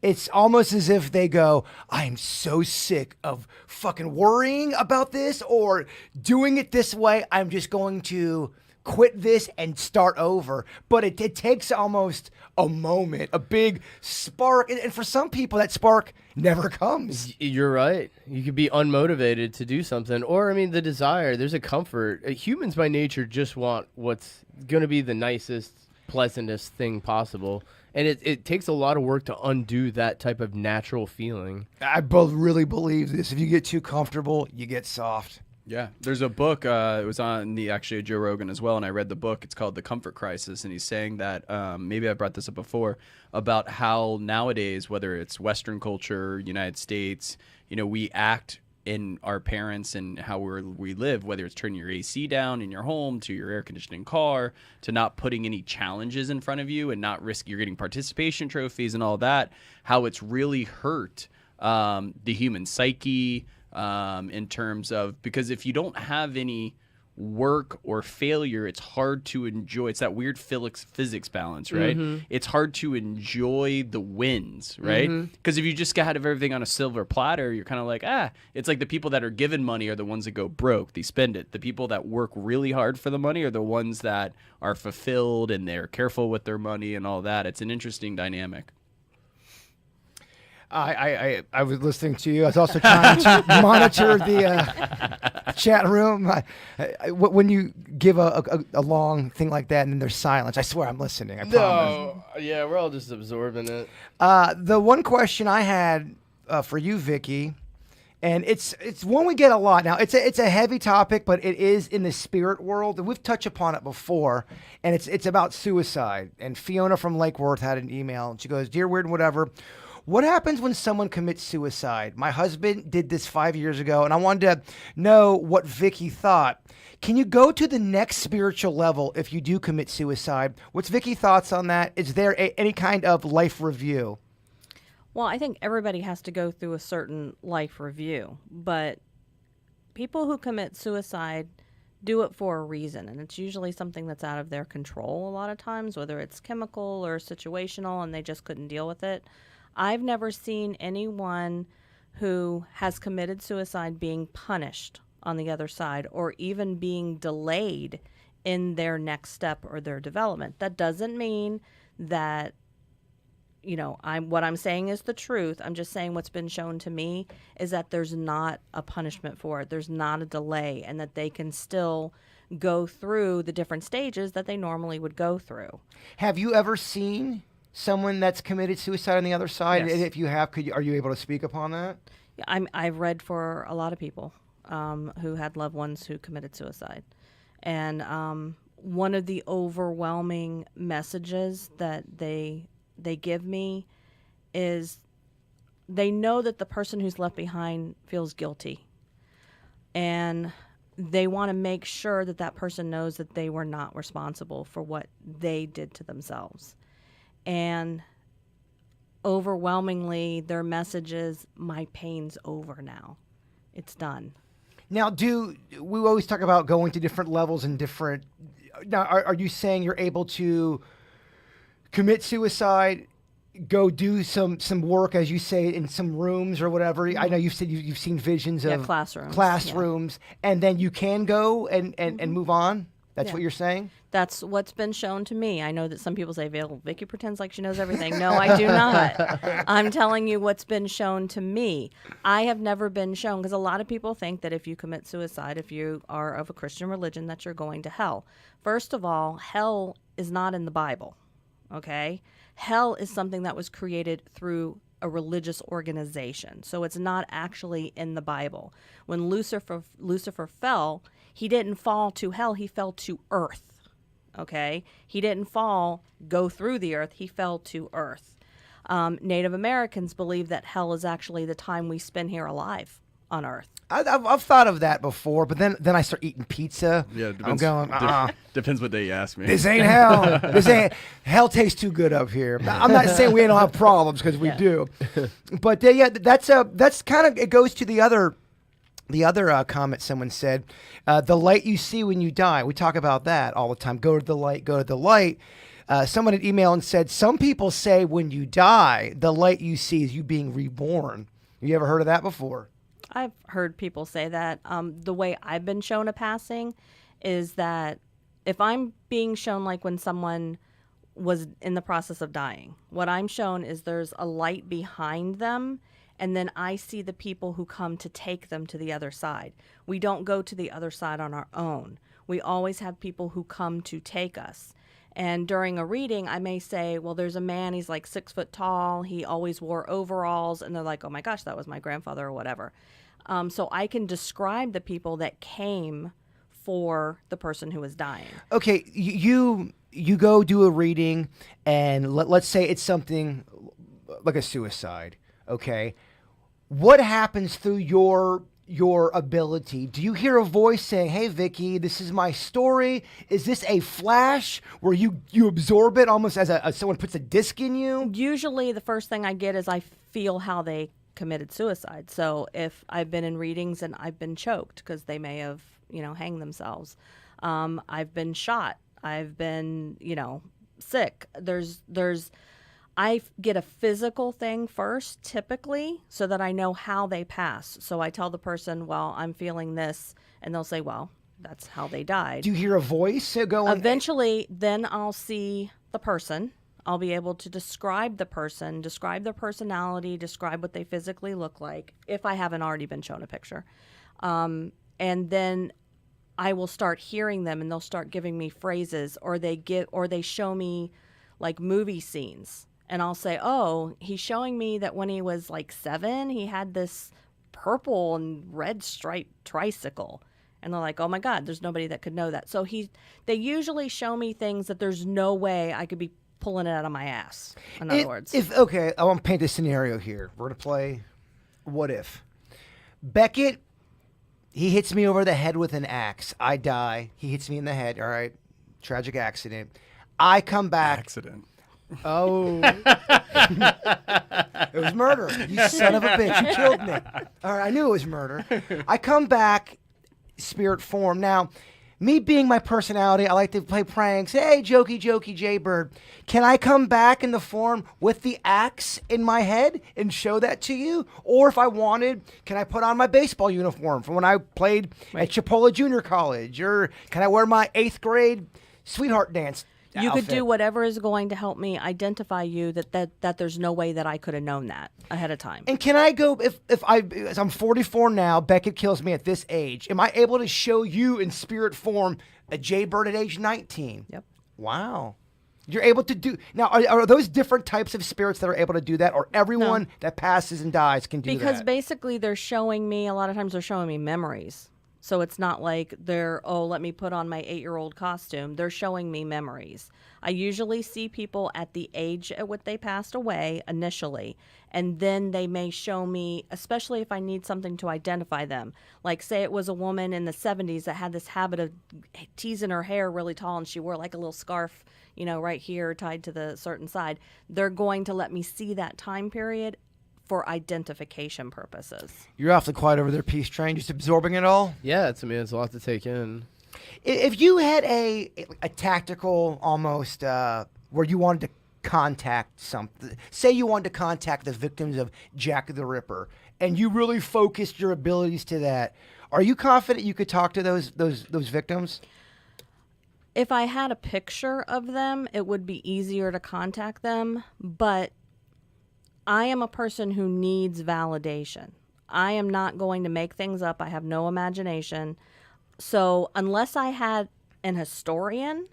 it's almost as if they go, I'm so sick of fucking worrying about this or doing it this way. I'm just going to quit this and start over. But it takes almost a moment, a big spark. And for some people, that spark never comes. You're right. You could be unmotivated to do something. Or, I mean, the desire, there's a comfort. Humans by nature just want what's going to be the nicest, pleasantest thing possible. And it takes a lot of work to undo that type of natural feeling. I both really believe this. If you get too comfortable, you get soft. Yeah, there's a book. It was on actually Joe Rogan as well, and I read the book. It's called The Comfort Crisis, and he's saying that maybe I brought this up before about how nowadays, whether it's Western culture, United States, we act in our parents and how we live, whether it's turning your AC down in your home to your air conditioning car to not putting any challenges in front of you and not risk you're getting participation trophies and all that, how it's really hurt the human psyche in terms of, because if you don't have any work or failure, it's hard to enjoy. It's that weird physics balance, right? It's hard to enjoy the wins, right? Because if you just have everything on a silver platter, you're kind of like, it's like the people that are given money are the ones that go broke. They spend it. The people that work really hard for the money are the ones that are fulfilled and they're careful with their money and all that. It's an interesting dynamic. I was listening to you. I was also trying to monitor the chat room. When you give a long thing like that and then there's silence, I swear I'm listening. I promise. No, yeah, we're all just absorbing it. The one question I had for you, Vicky, and it's one we get a lot now. It's a heavy topic, but it is in the spirit world, and we've touched upon it before. And it's about suicide. And Fiona from Lake Worth had an email, and she goes, "Dear Weird and Whatever, what happens when someone commits suicide? My husband did this 5 years ago, and I wanted to know what Vicky thought. Can you go to the next spiritual level if you do commit suicide? What's Vicky's thoughts on that? Is there any kind of life review?" Well, I think everybody has to go through a certain life review, but people who commit suicide do it for a reason, and it's usually something that's out of their control a lot of times, whether it's chemical or situational and they just couldn't deal with it. I've never seen anyone who has committed suicide being punished on the other side or even being delayed in their next step or their development. That doesn't mean that, what I'm saying is the truth. I'm just saying what's been shown to me is that there's not a punishment for it. There's not a delay, and that they can still go through the different stages that they normally would go through. Have you ever seen someone that's committed suicide on the other side? Yes. And if you have, are you able to speak upon that? I've read for a lot of people who had loved ones who committed suicide. And one of the overwhelming messages that they give me is they know that the person who's left behind feels guilty. And they want to make sure that that person knows that they were not responsible for what they did to themselves. And overwhelmingly, their message is, my pain's over now. It's done. Now, we always talk about going to different levels and different... Now, are you saying you're able to commit suicide, go do some work, as you say, in some rooms or whatever? I know you said you've seen visions of classrooms, and then you can go and move on? That's what you're saying? That's what's been shown to me. I know that some people say, Vicky pretends like she knows everything. No, I do not. I'm telling you what's been shown to me. I have never been shown, because a lot of people think that if you commit suicide, if you are of a Christian religion, that you're going to hell. First of all, hell is not in the Bible, okay? Hell is something that was created through a religious organization. So it's not actually in the Bible. When Lucifer fell, he didn't fall to hell, he fell to earth, okay? He didn't go through the earth, he fell to earth. Native Americans believe that hell is actually the time we spend here alive on earth. I've thought of that before, but then I start eating pizza. Yeah, I'm going, depends what day you ask me. This ain't hell. Hell tastes too good up here. I'm not saying we don't have problems, because we do. But that's kind of, it goes to the other comment someone said, the light you see when you die. We talk about that all the time. Go to the light, go to the light. Someone had emailed and said, some people say when you die, the light you see is you being reborn. You ever heard of that before? I've heard people say that. The way I've been shown a passing is that if I'm being shown like when someone was in the process of dying, what I'm shown is there's a light behind them, and then I see the people who come to take them to the other side. We don't go to the other side on our own. We always have people who come to take us. And during a reading, I may say, well, there's a man, he's like 6 foot tall, he always wore overalls, and they're like, oh my gosh, that was my grandfather or whatever. So I can describe the people that came for the person who was dying. Okay, you go do a reading, and let's say it's something like a suicide, okay? What happens through your ability? Do you hear a voice saying, hey, Vicky, this is my story? Is this a flash where you absorb it almost as someone puts a disc in you? Usually the first thing I get is I feel how they committed suicide. So if I've been in readings and I've been choked because they may have hang themselves. I've been shot. I've been, sick. I get a physical thing first, typically, so that I know how they pass. So I tell the person, well, I'm feeling this, and they'll say, well, that's how they died. Do you hear a voice going? Eventually, then I'll see the person. I'll be able to describe the person, describe their personality, describe what they physically look like, if I haven't already been shown a picture. And then I will start hearing them, and they'll start giving me phrases, or they show me like movie scenes. And I'll say, oh, he's showing me that when he was like 7, he had this purple and red striped tricycle. And they're like, oh my God, there's nobody that could know that. So they usually show me things that there's no way I could be pulling it out of my ass, in other words. Okay, I want to paint a scenario here. We're going to play What If. Beckett, he hits me over the head with an axe. I die. He hits me in the head. All right. Tragic accident. I come back. Accident. Oh. It was murder. You son of a bitch. You killed me. All right. I knew it was murder. I come back, spirit form. Now, me being my personality, I like to play pranks. Hey, jokey, Jaybird. Can I come back in the form with the axe in my head and show that to you? Or if I wanted, can I put on my baseball uniform from when I played at Chipola Junior College? Or can I wear my 8th grade sweetheart dance You outfit? could do whatever is going to help me identify you that there's no way that I could have known that ahead of time. And can I go, if I'm 44 now, Beckett kills me at this age, am I able to show you in spirit form a Jaybird at age 19? Yep. Wow. You're able to do, now are those different types of spirits that are able to do that, or everyone that passes and dies can do that? Because basically a lot of times they're showing me memories. So it's not like let me put on my 8-year-old costume. They're showing me memories. I usually see people at the age at which they passed away initially, and then they may show me, especially if I need something to identify them. Like say it was a woman in the 70s that had this habit of teasing her hair really tall, and she wore like a little scarf, right here tied to the certain side. They're going to let me see that time period for identification purposes. You're awfully quiet over there, Peace Train, just absorbing it all. Yeah, it's a lot to take in. If you had a tactical almost where you wanted to contact something, say you wanted to contact the victims of Jack the Ripper, and you really focused your abilities to that, are you confident you could talk to those victims? If I had a picture of them, it would be easier to contact them, but I am a person who needs validation. I am not going to make things up. I have no imagination. So unless I had an historian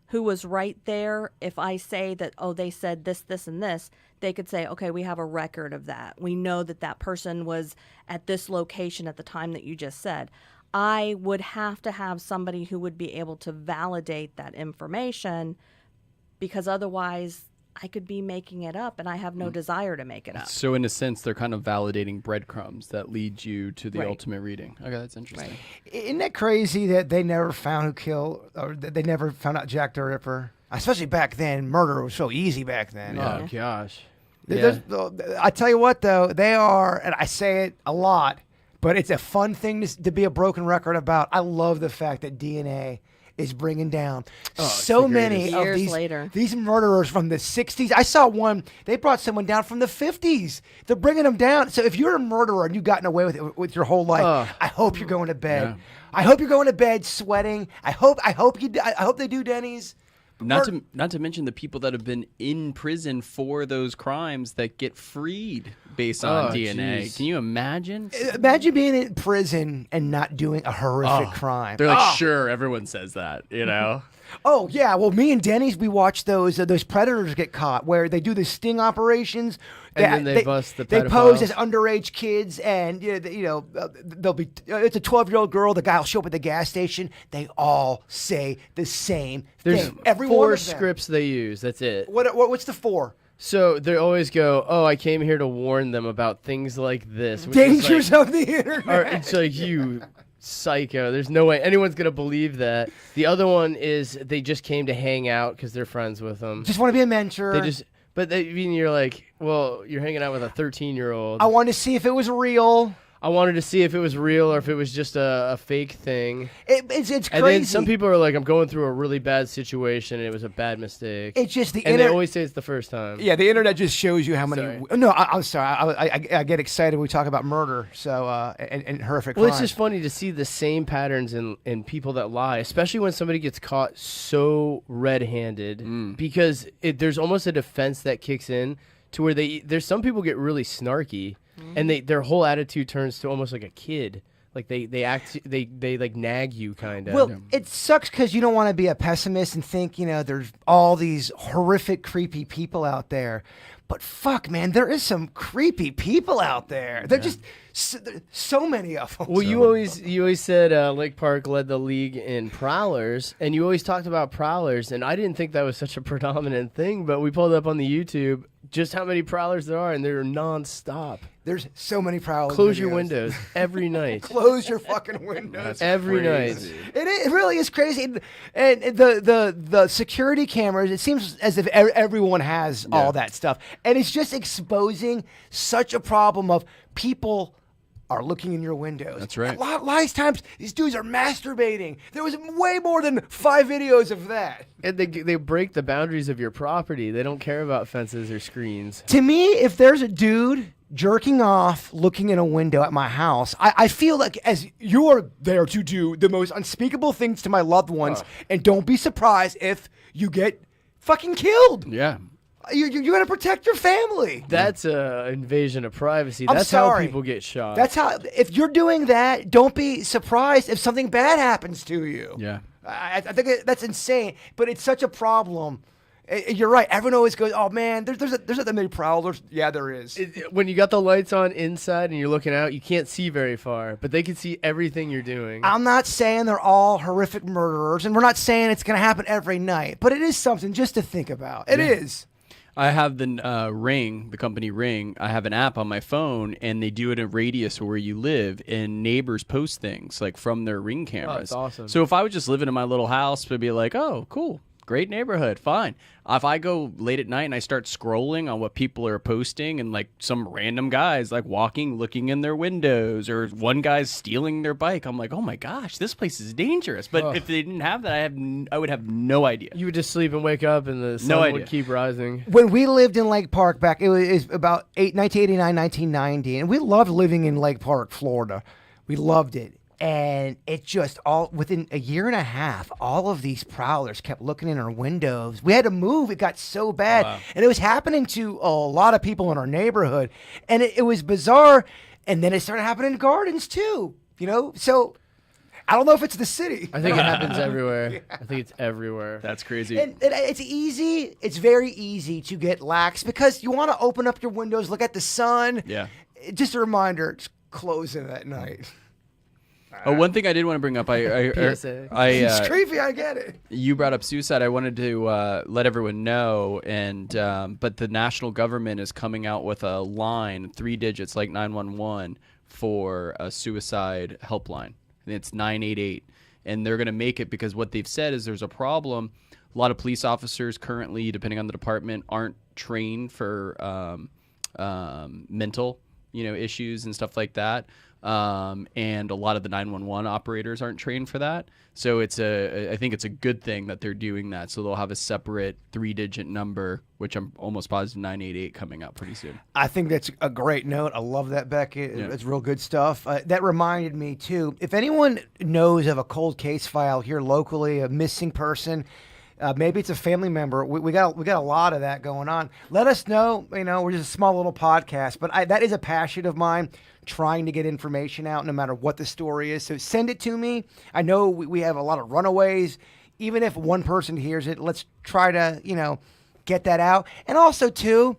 who was right there, if I say that, they said this, this, and this, they could say, okay, we have a record of that. We know that person was at this location at the time that you just said. I would have to have somebody who would be able to validate that information, because otherwise I could be making it up, and I have no desire to make it up. So in a sense, they're kind of validating breadcrumbs that lead you to the Right. ultimate reading. Okay, that's interesting. Right. Isn't that crazy that they never found who killed, or that they never found out Jack the Ripper? Especially back then, murder was so easy back then. Oh gosh. Yeah. I tell you what, though, they are, and I say it a lot, but it's a fun thing to be a broken record about. I love the fact that DNA is bringing down so many of Years later. these murderers from the 60s. I saw one, they brought someone down from the 50s. They're bringing them down. So if you're a murderer and you've gotten away with it with your whole life, I hope you're going to bed. Yeah. I hope you're going to bed sweating. I hope they do Denny's. Not to mention the people that have been in prison for those crimes that get freed based on DNA. Geez. Can you imagine? Imagine being in prison and not doing a horrific crime. They're like, sure, everyone says that, Oh yeah, well, me and Denny's, we watch those predators get caught where they do the sting operations, And then they bust the They pose pedophiles. as underage kids, and they'll be. It's a 12-year-old girl. The guy will show up at the gas station. They all say the same There's thing. Every 4 one of them. scripts they use. That's it. What's the 4? So they always go, I came here to warn them about things like this. which is Dangers like, of the internet. or it's like, you psycho. There's no way anyone's going to believe that. The other one is they just came to hang out because they're friends with them. Just want to be a mentor. You're like, well, you're hanging out with a 13-year-old. I wanted to see if it was real. I wanted to see if it was real or if it was just a fake thing. It's crazy. And then some people are like, I'm going through a really bad situation and it was a bad mistake. It's just the and they always say it's the first time. Yeah, the internet just shows you how many. Sorry. No, I'm sorry. I get excited when we talk about murder. So and horrific. Well, crimes. it's just funny to see the same patterns in people that lie, especially when somebody gets caught so red-handed, because there's almost a defense that kicks in to where there's some people get really snarky, and their whole attitude turns to almost like a kid. Like they like nag you kind of. Well, it sucks because you don't want to be a pessimist and think, there's all these horrific, creepy people out there. But fuck, man, there is some creepy people out there. They're just so many of them. Well, you always said Lake Park led the league in prowlers, and you always talked about prowlers, and I didn't think that was such a predominant thing, but we pulled up on the YouTube just how many prowlers there are, and they're nonstop. There's so many prowlers. Close your windows every night. Close your fucking windows every night. It really is crazy, and the security cameras. It seems as if everyone has all that stuff, and it's just exposing such a problem of people are looking in your windows. That's right. A lot of times, these dudes are masturbating. There was way more than 5 videos of that. And they break the boundaries of your property. They don't care about fences or screens. To me, if there's a dude jerking off looking in a window at my house, I feel like as you're there to do the most unspeakable things to my loved ones, and don't be surprised if you get fucking killed. Yeah. You got to protect your family. That's an invasion of privacy. I'm That's sorry. how people get shot. That's how. If you're doing that, don't be surprised if something bad happens to you. Yeah. I think that's insane, but it's such a problem. You're right. Everyone always goes, "Oh man, there's not that many prowlers." Yeah, there is. When you got the lights on inside and you're looking out, you can't see very far, but they can see everything you're doing. I'm not saying they're all horrific murderers, and we're not saying it's going to happen every night, but it is something just to think about. It is. I have the Ring, the company Ring. I have an app on my phone, and they do it in a radius where you live, and neighbors post things like from their Ring cameras. Oh, that's awesome. So if I was just living in my little house, I'd be like, oh, cool. Great neighborhood, fine. If I go late at night and I start scrolling on what people are posting, and like some random guys like walking, looking in their windows, or one guy's stealing their bike, I'm like, oh my gosh, this place is dangerous. But if they didn't have that, I would have no idea. You would just sleep and wake up, and the sun would keep rising. When we lived in Lake Park back, it was about 1989, 1990, and we loved living in Lake Park, Florida. We loved it. And it just all within a year and a half, all of these prowlers kept looking in our windows. We had to move. It got so bad. Wow. And it was happening to a lot of people in our neighborhood. And it was bizarre. And then it started happening in gardens too, So I don't know if it's the city. I think it happens everywhere. Yeah. I think it's everywhere. That's crazy. And it's easy. It's very easy to get lax because you want to open up your windows, look at the sun. Yeah. Just a reminder, it's closing at night. Oh, one thing I did want to bring up, it's creepy. I get it. You brought up suicide. I wanted to let everyone know, but the national government is coming out with a line, 3 digits like 911, for a suicide helpline. And it's 988, and they're going to make it because what they've said is there's a problem. A lot of police officers currently, depending on the department, aren't trained for mental, issues and stuff like that. And a lot of the 911 operators aren't trained for that. So I think it's a good thing that they're doing that. So they'll have a separate 3-digit number, which I'm almost positive 988 coming up pretty soon. I think that's a great note. I love that, Becky. Yeah. It's real good stuff. That reminded me too, if anyone knows of a cold case file here locally, a missing person, maybe it's a family member. We got a lot of that going on. Let us know. We're just a small little podcast, but that is a passion of mine, trying to get information out no matter what the story is. So send it to me. I know we have a lot of runaways. Even if one person hears it, let's try to, get that out. And also, too,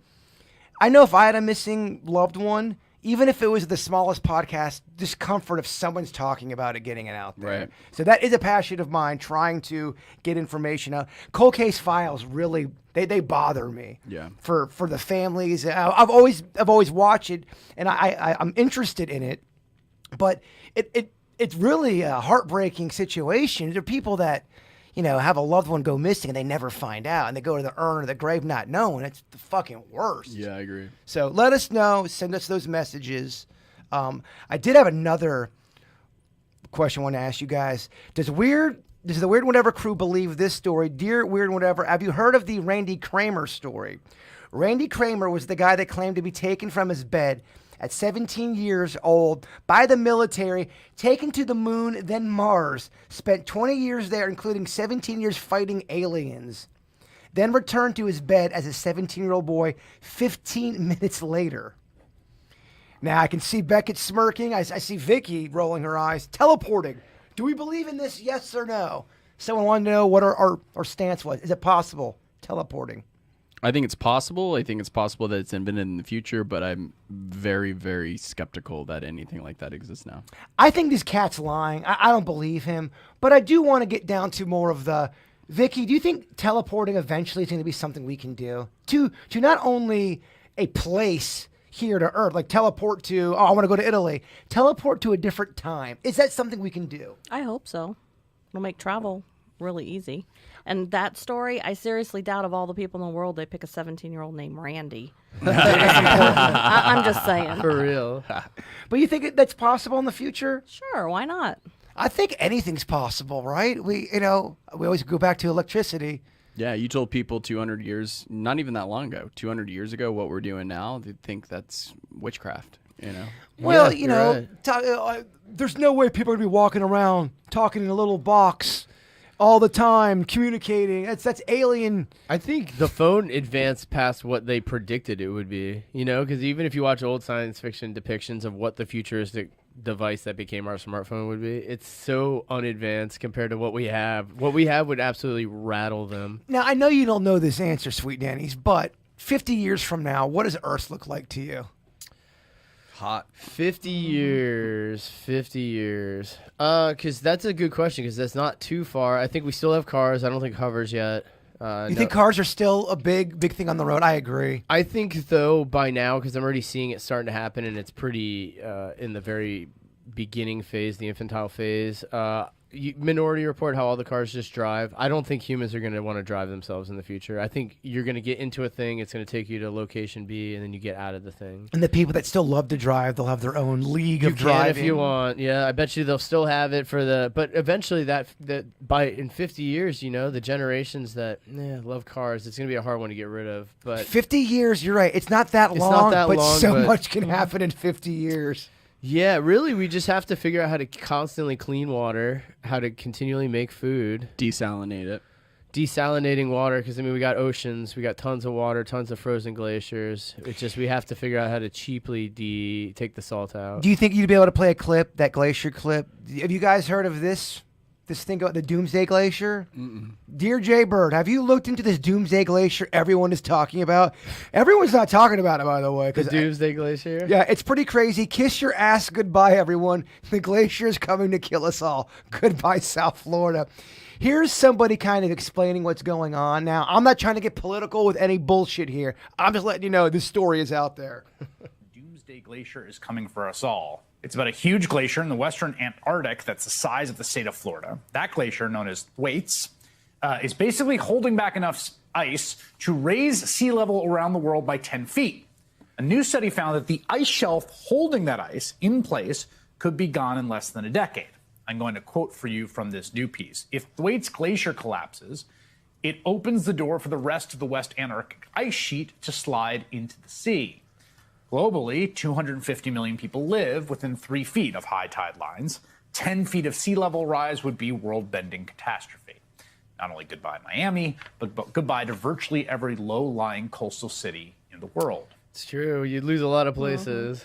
I know if I had a missing loved one, even if it was the smallest podcast, discomfort if someone's talking about it, getting it out there. Right. So that is a passion of mine, trying to get information out. Cold case files really, they bother me. Yeah. For the families, I've always watched it, and I'm interested in it, but it's really a heartbreaking situation. There are people that, have a loved one go missing and they never find out, and they go to the urn or the grave not knowing. It's the fucking worst. Yeah, I agree. So let us know. Send us those messages. I did have another question I want to ask you guys. Does the Weird Whatever crew believe this story? Dear Weird Whatever, have you heard of the Randy Kramer story? Randy Kramer was the guy that claimed to be taken from his bed at 17 years old by the military, taken to the moon, then Mars, spent 20 years there, including 17 years fighting aliens, then returned to his bed as a 17-year-old boy 15 minutes later. Now, I can see Beckett smirking. I see Vicky rolling her eyes. Teleporting. Do we believe in this, yes or no? Someone wanted to know what our stance was. Is it possible? Teleporting. I think it's possible. I think it's possible that it's invented in the future, but I'm very, very skeptical that anything like that exists now. I think this cat's lying. I don't believe him. But I do want to get down to more of the... Vicky, do you think teleporting eventually is going to be something we can do? To not only a place here to Earth, like teleport to, I want to go to Italy. Teleport to a different time. Is that something we can do? I hope so. It'll make travel really easy. And that story, I seriously doubt of all the people in the world, they pick a 17-year-old named Randy. I'm just saying. For real. But you think that's possible in the future? Sure, why not? I think anything's possible, right? We always go back to electricity. Yeah, you told people 200 years, not even that long ago, 200 years ago, what we're doing now, they'd think that's witchcraft, you know? Well, Yeah, right. There's no way people are going to be walking around talking in a little box all the time, communicating. That's alien. I think the phone advanced past what they predicted it would be, because even if you watch old science fiction depictions of what the futuristic device that became our smartphone would be, it's so unadvanced compared to what we have. What we have would absolutely rattle them. Now, I know you don't know this answer, Sweet Denny's, but 50 years from now, what does Earth look like to you? Hot. 50 years. Because that's a good question, because that's not too far. I think we still have cars. I don't think hovers yet. You think cars are still a big thing on the road? I agree. I think, though, by now, because I'm already seeing it starting to happen, and it's pretty in the very beginning phase, the infantile phase. Minority Report, how all the cars just drive. I don't think humans are going to want to drive themselves in the future. I think you're going to get into a thing, it's going to take you to location B, and then you get out of the thing. And the people that still love to drive, they'll have their own league of You can driving. if you want. Yeah, I bet you they'll still have it for the... But eventually, in 50 years, the generations that love cars, it's going to be a hard one to get rid of. But 50 years, you're right. It's not that It's long, not that but long, so but- much can happen in 50 years. yeah, really, we just have to figure out how to constantly clean water, how to continually make food. Desalinate it. Desalinating water, because, we got oceans, we got tons of water, tons of frozen glaciers. It's just we have to figure out how to cheaply take the salt out. Do you think you'd be able to play a clip, that glacier clip? Have you guys heard of this thing about the Doomsday Glacier? Mm-mm. Dear Jay Bird, have you looked into this Doomsday Glacier everyone is talking about? Everyone's not talking about it, by the way. The Doomsday Glacier? Yeah, it's pretty crazy. Kiss your ass goodbye, everyone. The glacier is coming to kill us all. Goodbye, South Florida. Here's somebody kind of explaining what's going on. Now, I'm not trying to get political with any bullshit here. I'm just letting you know this story is out there. Doomsday Glacier is coming for us all. It's about a huge glacier in the western Antarctic that's the size of the state of Florida. That glacier, known as Thwaites, is basically holding back enough ice to raise sea level around the world by 10 feet. A new study found that the ice shelf holding that ice in place could be gone in less than a decade. I'm going to quote for you from this new piece. If Thwaites Glacier collapses, it opens the door for the rest of the West Antarctic ice sheet to slide into the sea. Globally, 250 million people live within 3 feet of high tide lines. 10 feet of sea level rise would be world-bending catastrophe. Not only goodbye Miami, but goodbye to virtually every low-lying coastal city in the world. It's true. You'd lose a lot of places.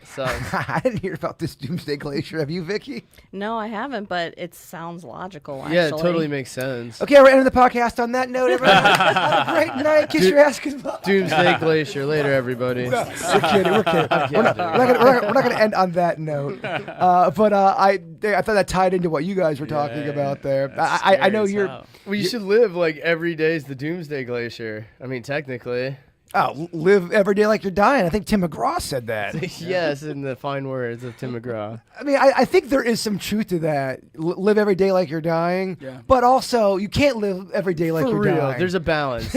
Sucks. I didn't hear about this Doomsday Glacier. Have you, Vicky? No, I haven't, but it sounds logical, actually. Yeah, it totally makes sense. Okay, we're ending the podcast on that note, everybody. Have a great night. Kiss your ass goodbye. Doomsday Glacier. Later, everybody. We're kidding. We're not going to end on that note. But I thought that tied into what you guys were talking about there. I know you're... Well, you should live like every day is the Doomsday Glacier. I mean, technically. Oh, live every day like you're dying. I think Tim McGraw said that. Yes, in the fine words of Tim McGraw. I mean, I think there is some truth to that. Live every day like you're dying. Yeah. But also, you can't live every day like For you're real, dying. there's a balance.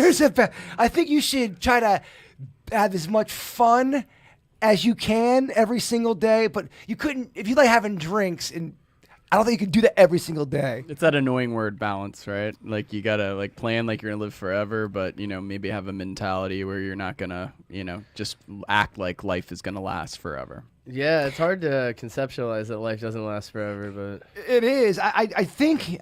I think you should try to have as much fun as you can every single day, but you couldn't if you like having drinks, and I don't think you could do that every single day. It's that annoying word balance, right? Like you gotta like plan like you're gonna live forever, but maybe have a mentality where you're not gonna just act like life is gonna last forever. Yeah, it's hard to conceptualize that life doesn't last forever, but It is. I think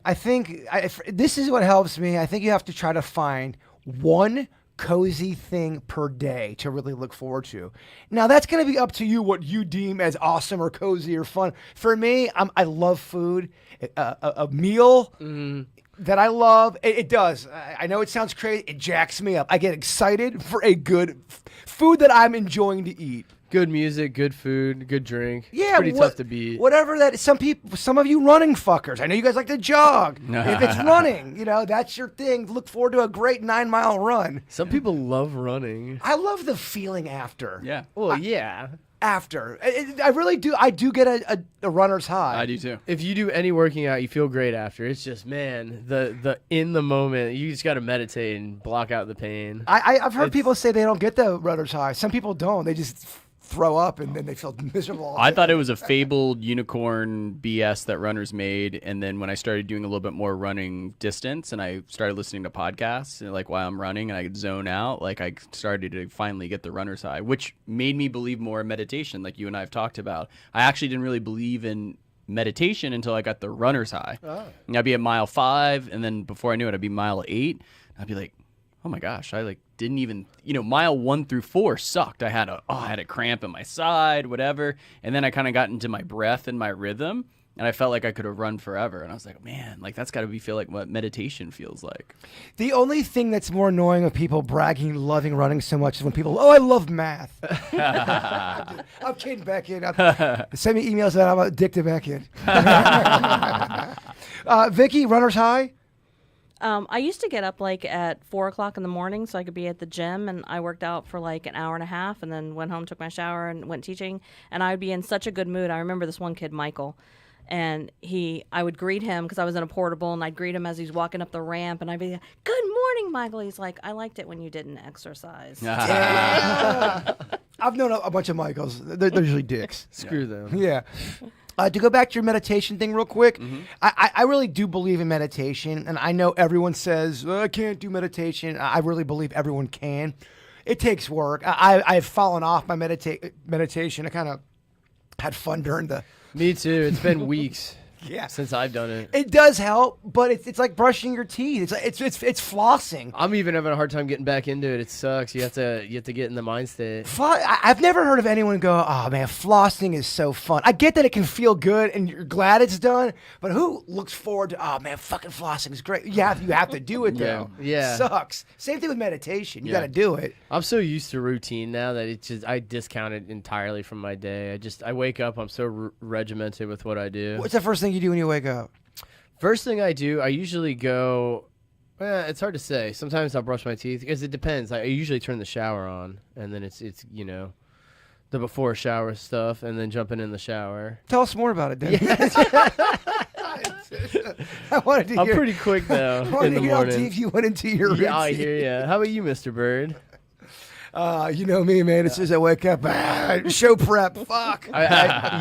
this is what helps me. I think you have to try to find one cozy thing per day to really look forward to. Now that's going to be up to you what you deem as awesome or cozy or fun. For me, I love food. A meal that I love, it does. I know it sounds crazy. It jacks me up. I get excited for a good food that I'm enjoying to eat. good music, good food, good drink. Yeah, it's pretty tough to beat. Whatever that. Some of you running fuckers. I know you guys like to jog. If it's running, that's your thing. Look forward to a great 9-mile run. Some people love running. I love the feeling after. Yeah. Well, yeah. After. I really do. I do get a runner's high. I do too. If you do any working out, you feel great after. It's just, man, the in the moment, you just got to meditate and block out the pain. I've heard people say they don't get the runner's high. Some people don't. They just throw up and then they feel miserable. I thought it was a fabled unicorn BS that runners made, and then when I started doing a little bit more running distance and I started listening to podcasts like while I'm running and I could zone out, like I started to finally get the runner's high, which made me believe more in meditation, like you and I have talked about. I actually didn't really believe in meditation until I got the runner's high. And I'd be at mile 5, and then before I knew it, I'd be mile 8. I'd be like, oh my gosh, I didn't even, mile 1 through 4 sucked. I had a cramp in my side, whatever. And then I kind of got into my breath and my rhythm, and I felt like I could have run forever. And I was like, man, that's got to feel like what meditation feels like. The only thing that's more annoying of people bragging, loving running so much is when people, I love math. I'm kidding, Beckett. Send me emails that I'm addicted, Beckett. Vicky, runner's high? I used to get up at 4 o'clock in the morning so I could be at the gym, and I worked out for an hour and a half and then went home, took my shower, and went teaching. And I would be in such a good mood. I remember this one kid, Michael, and I would greet him because I was in a portable, and I'd greet him as he's walking up the ramp, and I'd be like, good morning, Michael. He's like, I liked it when you didn't exercise. Yeah. I've known a bunch of Michaels. They're usually dicks. Screw them. Yeah. To go back to your meditation thing real quick, I really do believe in meditation, and I know everyone says, I can't do meditation. I really believe everyone can. It takes work. I've fallen off my meditation. I kind of had fun during the... Me too. It's been weeks. Yeah, since I've done it. It does help, but it's like brushing your teeth. It's flossing. I'm even having a hard time getting back into it. It sucks. You have to get in the mind state. I've never heard of anyone go, oh man, flossing is so fun. I get that it can feel good and you're glad it's done, but who looks forward to, oh man, fucking flossing is great. You have to do it though. Yeah. It sucks. Same thing with meditation. You got to do it. I'm so used to routine now that I discount it entirely from my day. I wake up, I'm so regimented with what I do. What's the first thing you do when you wake up? First thing I do, I usually go, it's hard to say. Sometimes I'll brush my teeth because it depends. I usually turn the shower on, and then it's the before shower stuff, and then jumping in the shower. Tell us more about it, Denny. I wanted to hear. I'm pretty quick though in the morning. How deep you went into your routine. Yeah, I hear you. How about you, Mr. Bird? You know me, man. As soon as I wake up, show prep. Fuck.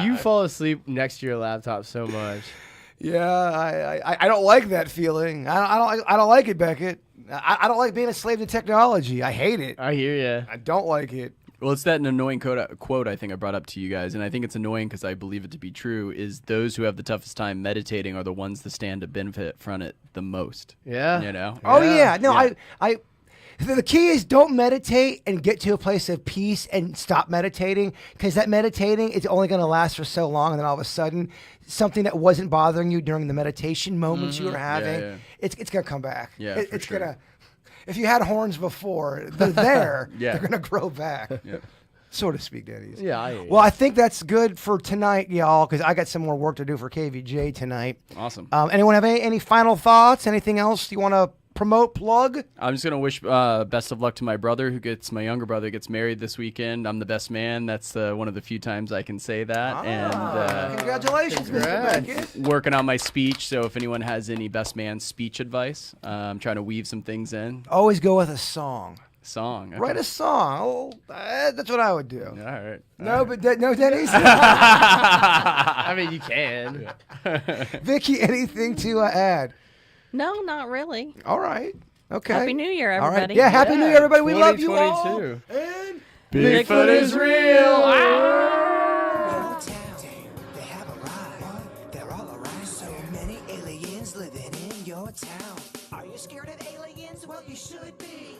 You fall asleep next to your laptop so much. Yeah, I don't like that feeling. I don't like it, Beckett. I don't like being a slave to technology. I hate it. I hear you. I don't like it. Well, it's that annoying quote I think I brought up to you guys, and I think it's annoying because I believe it to be true, is those who have the toughest time meditating are the ones that stand to benefit from it the most. Yeah. Oh, yeah. No, yeah. The key is don't meditate and get to a place of peace and stop meditating, because that meditating is only going to last for so long, and then all of a sudden something that wasn't bothering you during the meditation moments you were having, it's going to come back. Yeah, it's going to. If you had horns before, they're there. They're going to grow back. Yep. So to speak, Denny. Yeah. Well, I think that's good for tonight, y'all, because I got some more work to do for KVJ tonight. Awesome. Anyone have any final thoughts? Anything else you want to promote, plug? I'm just gonna wish best of luck to my younger brother gets married this weekend. I'm the best man. That's one of the few times I can say that. And congratulations, Mr. Beckett. Working on my speech, so if anyone has any best man speech advice, I'm trying to weave some things in. Always go with a song. song. Okay. Write a song. Oh, that's what I would do. All right. No, but no, Denny's. I mean, you can. Vicky, anything to add? No, not really. All right. Okay. Happy New Year, All right. everybody. Yeah, Happy New Year, everybody. We love you all. 2022. And Bigfoot is real. Your town, they have arrived. They're all around. So many aliens living in your town. Are you scared of aliens? Well, you should be.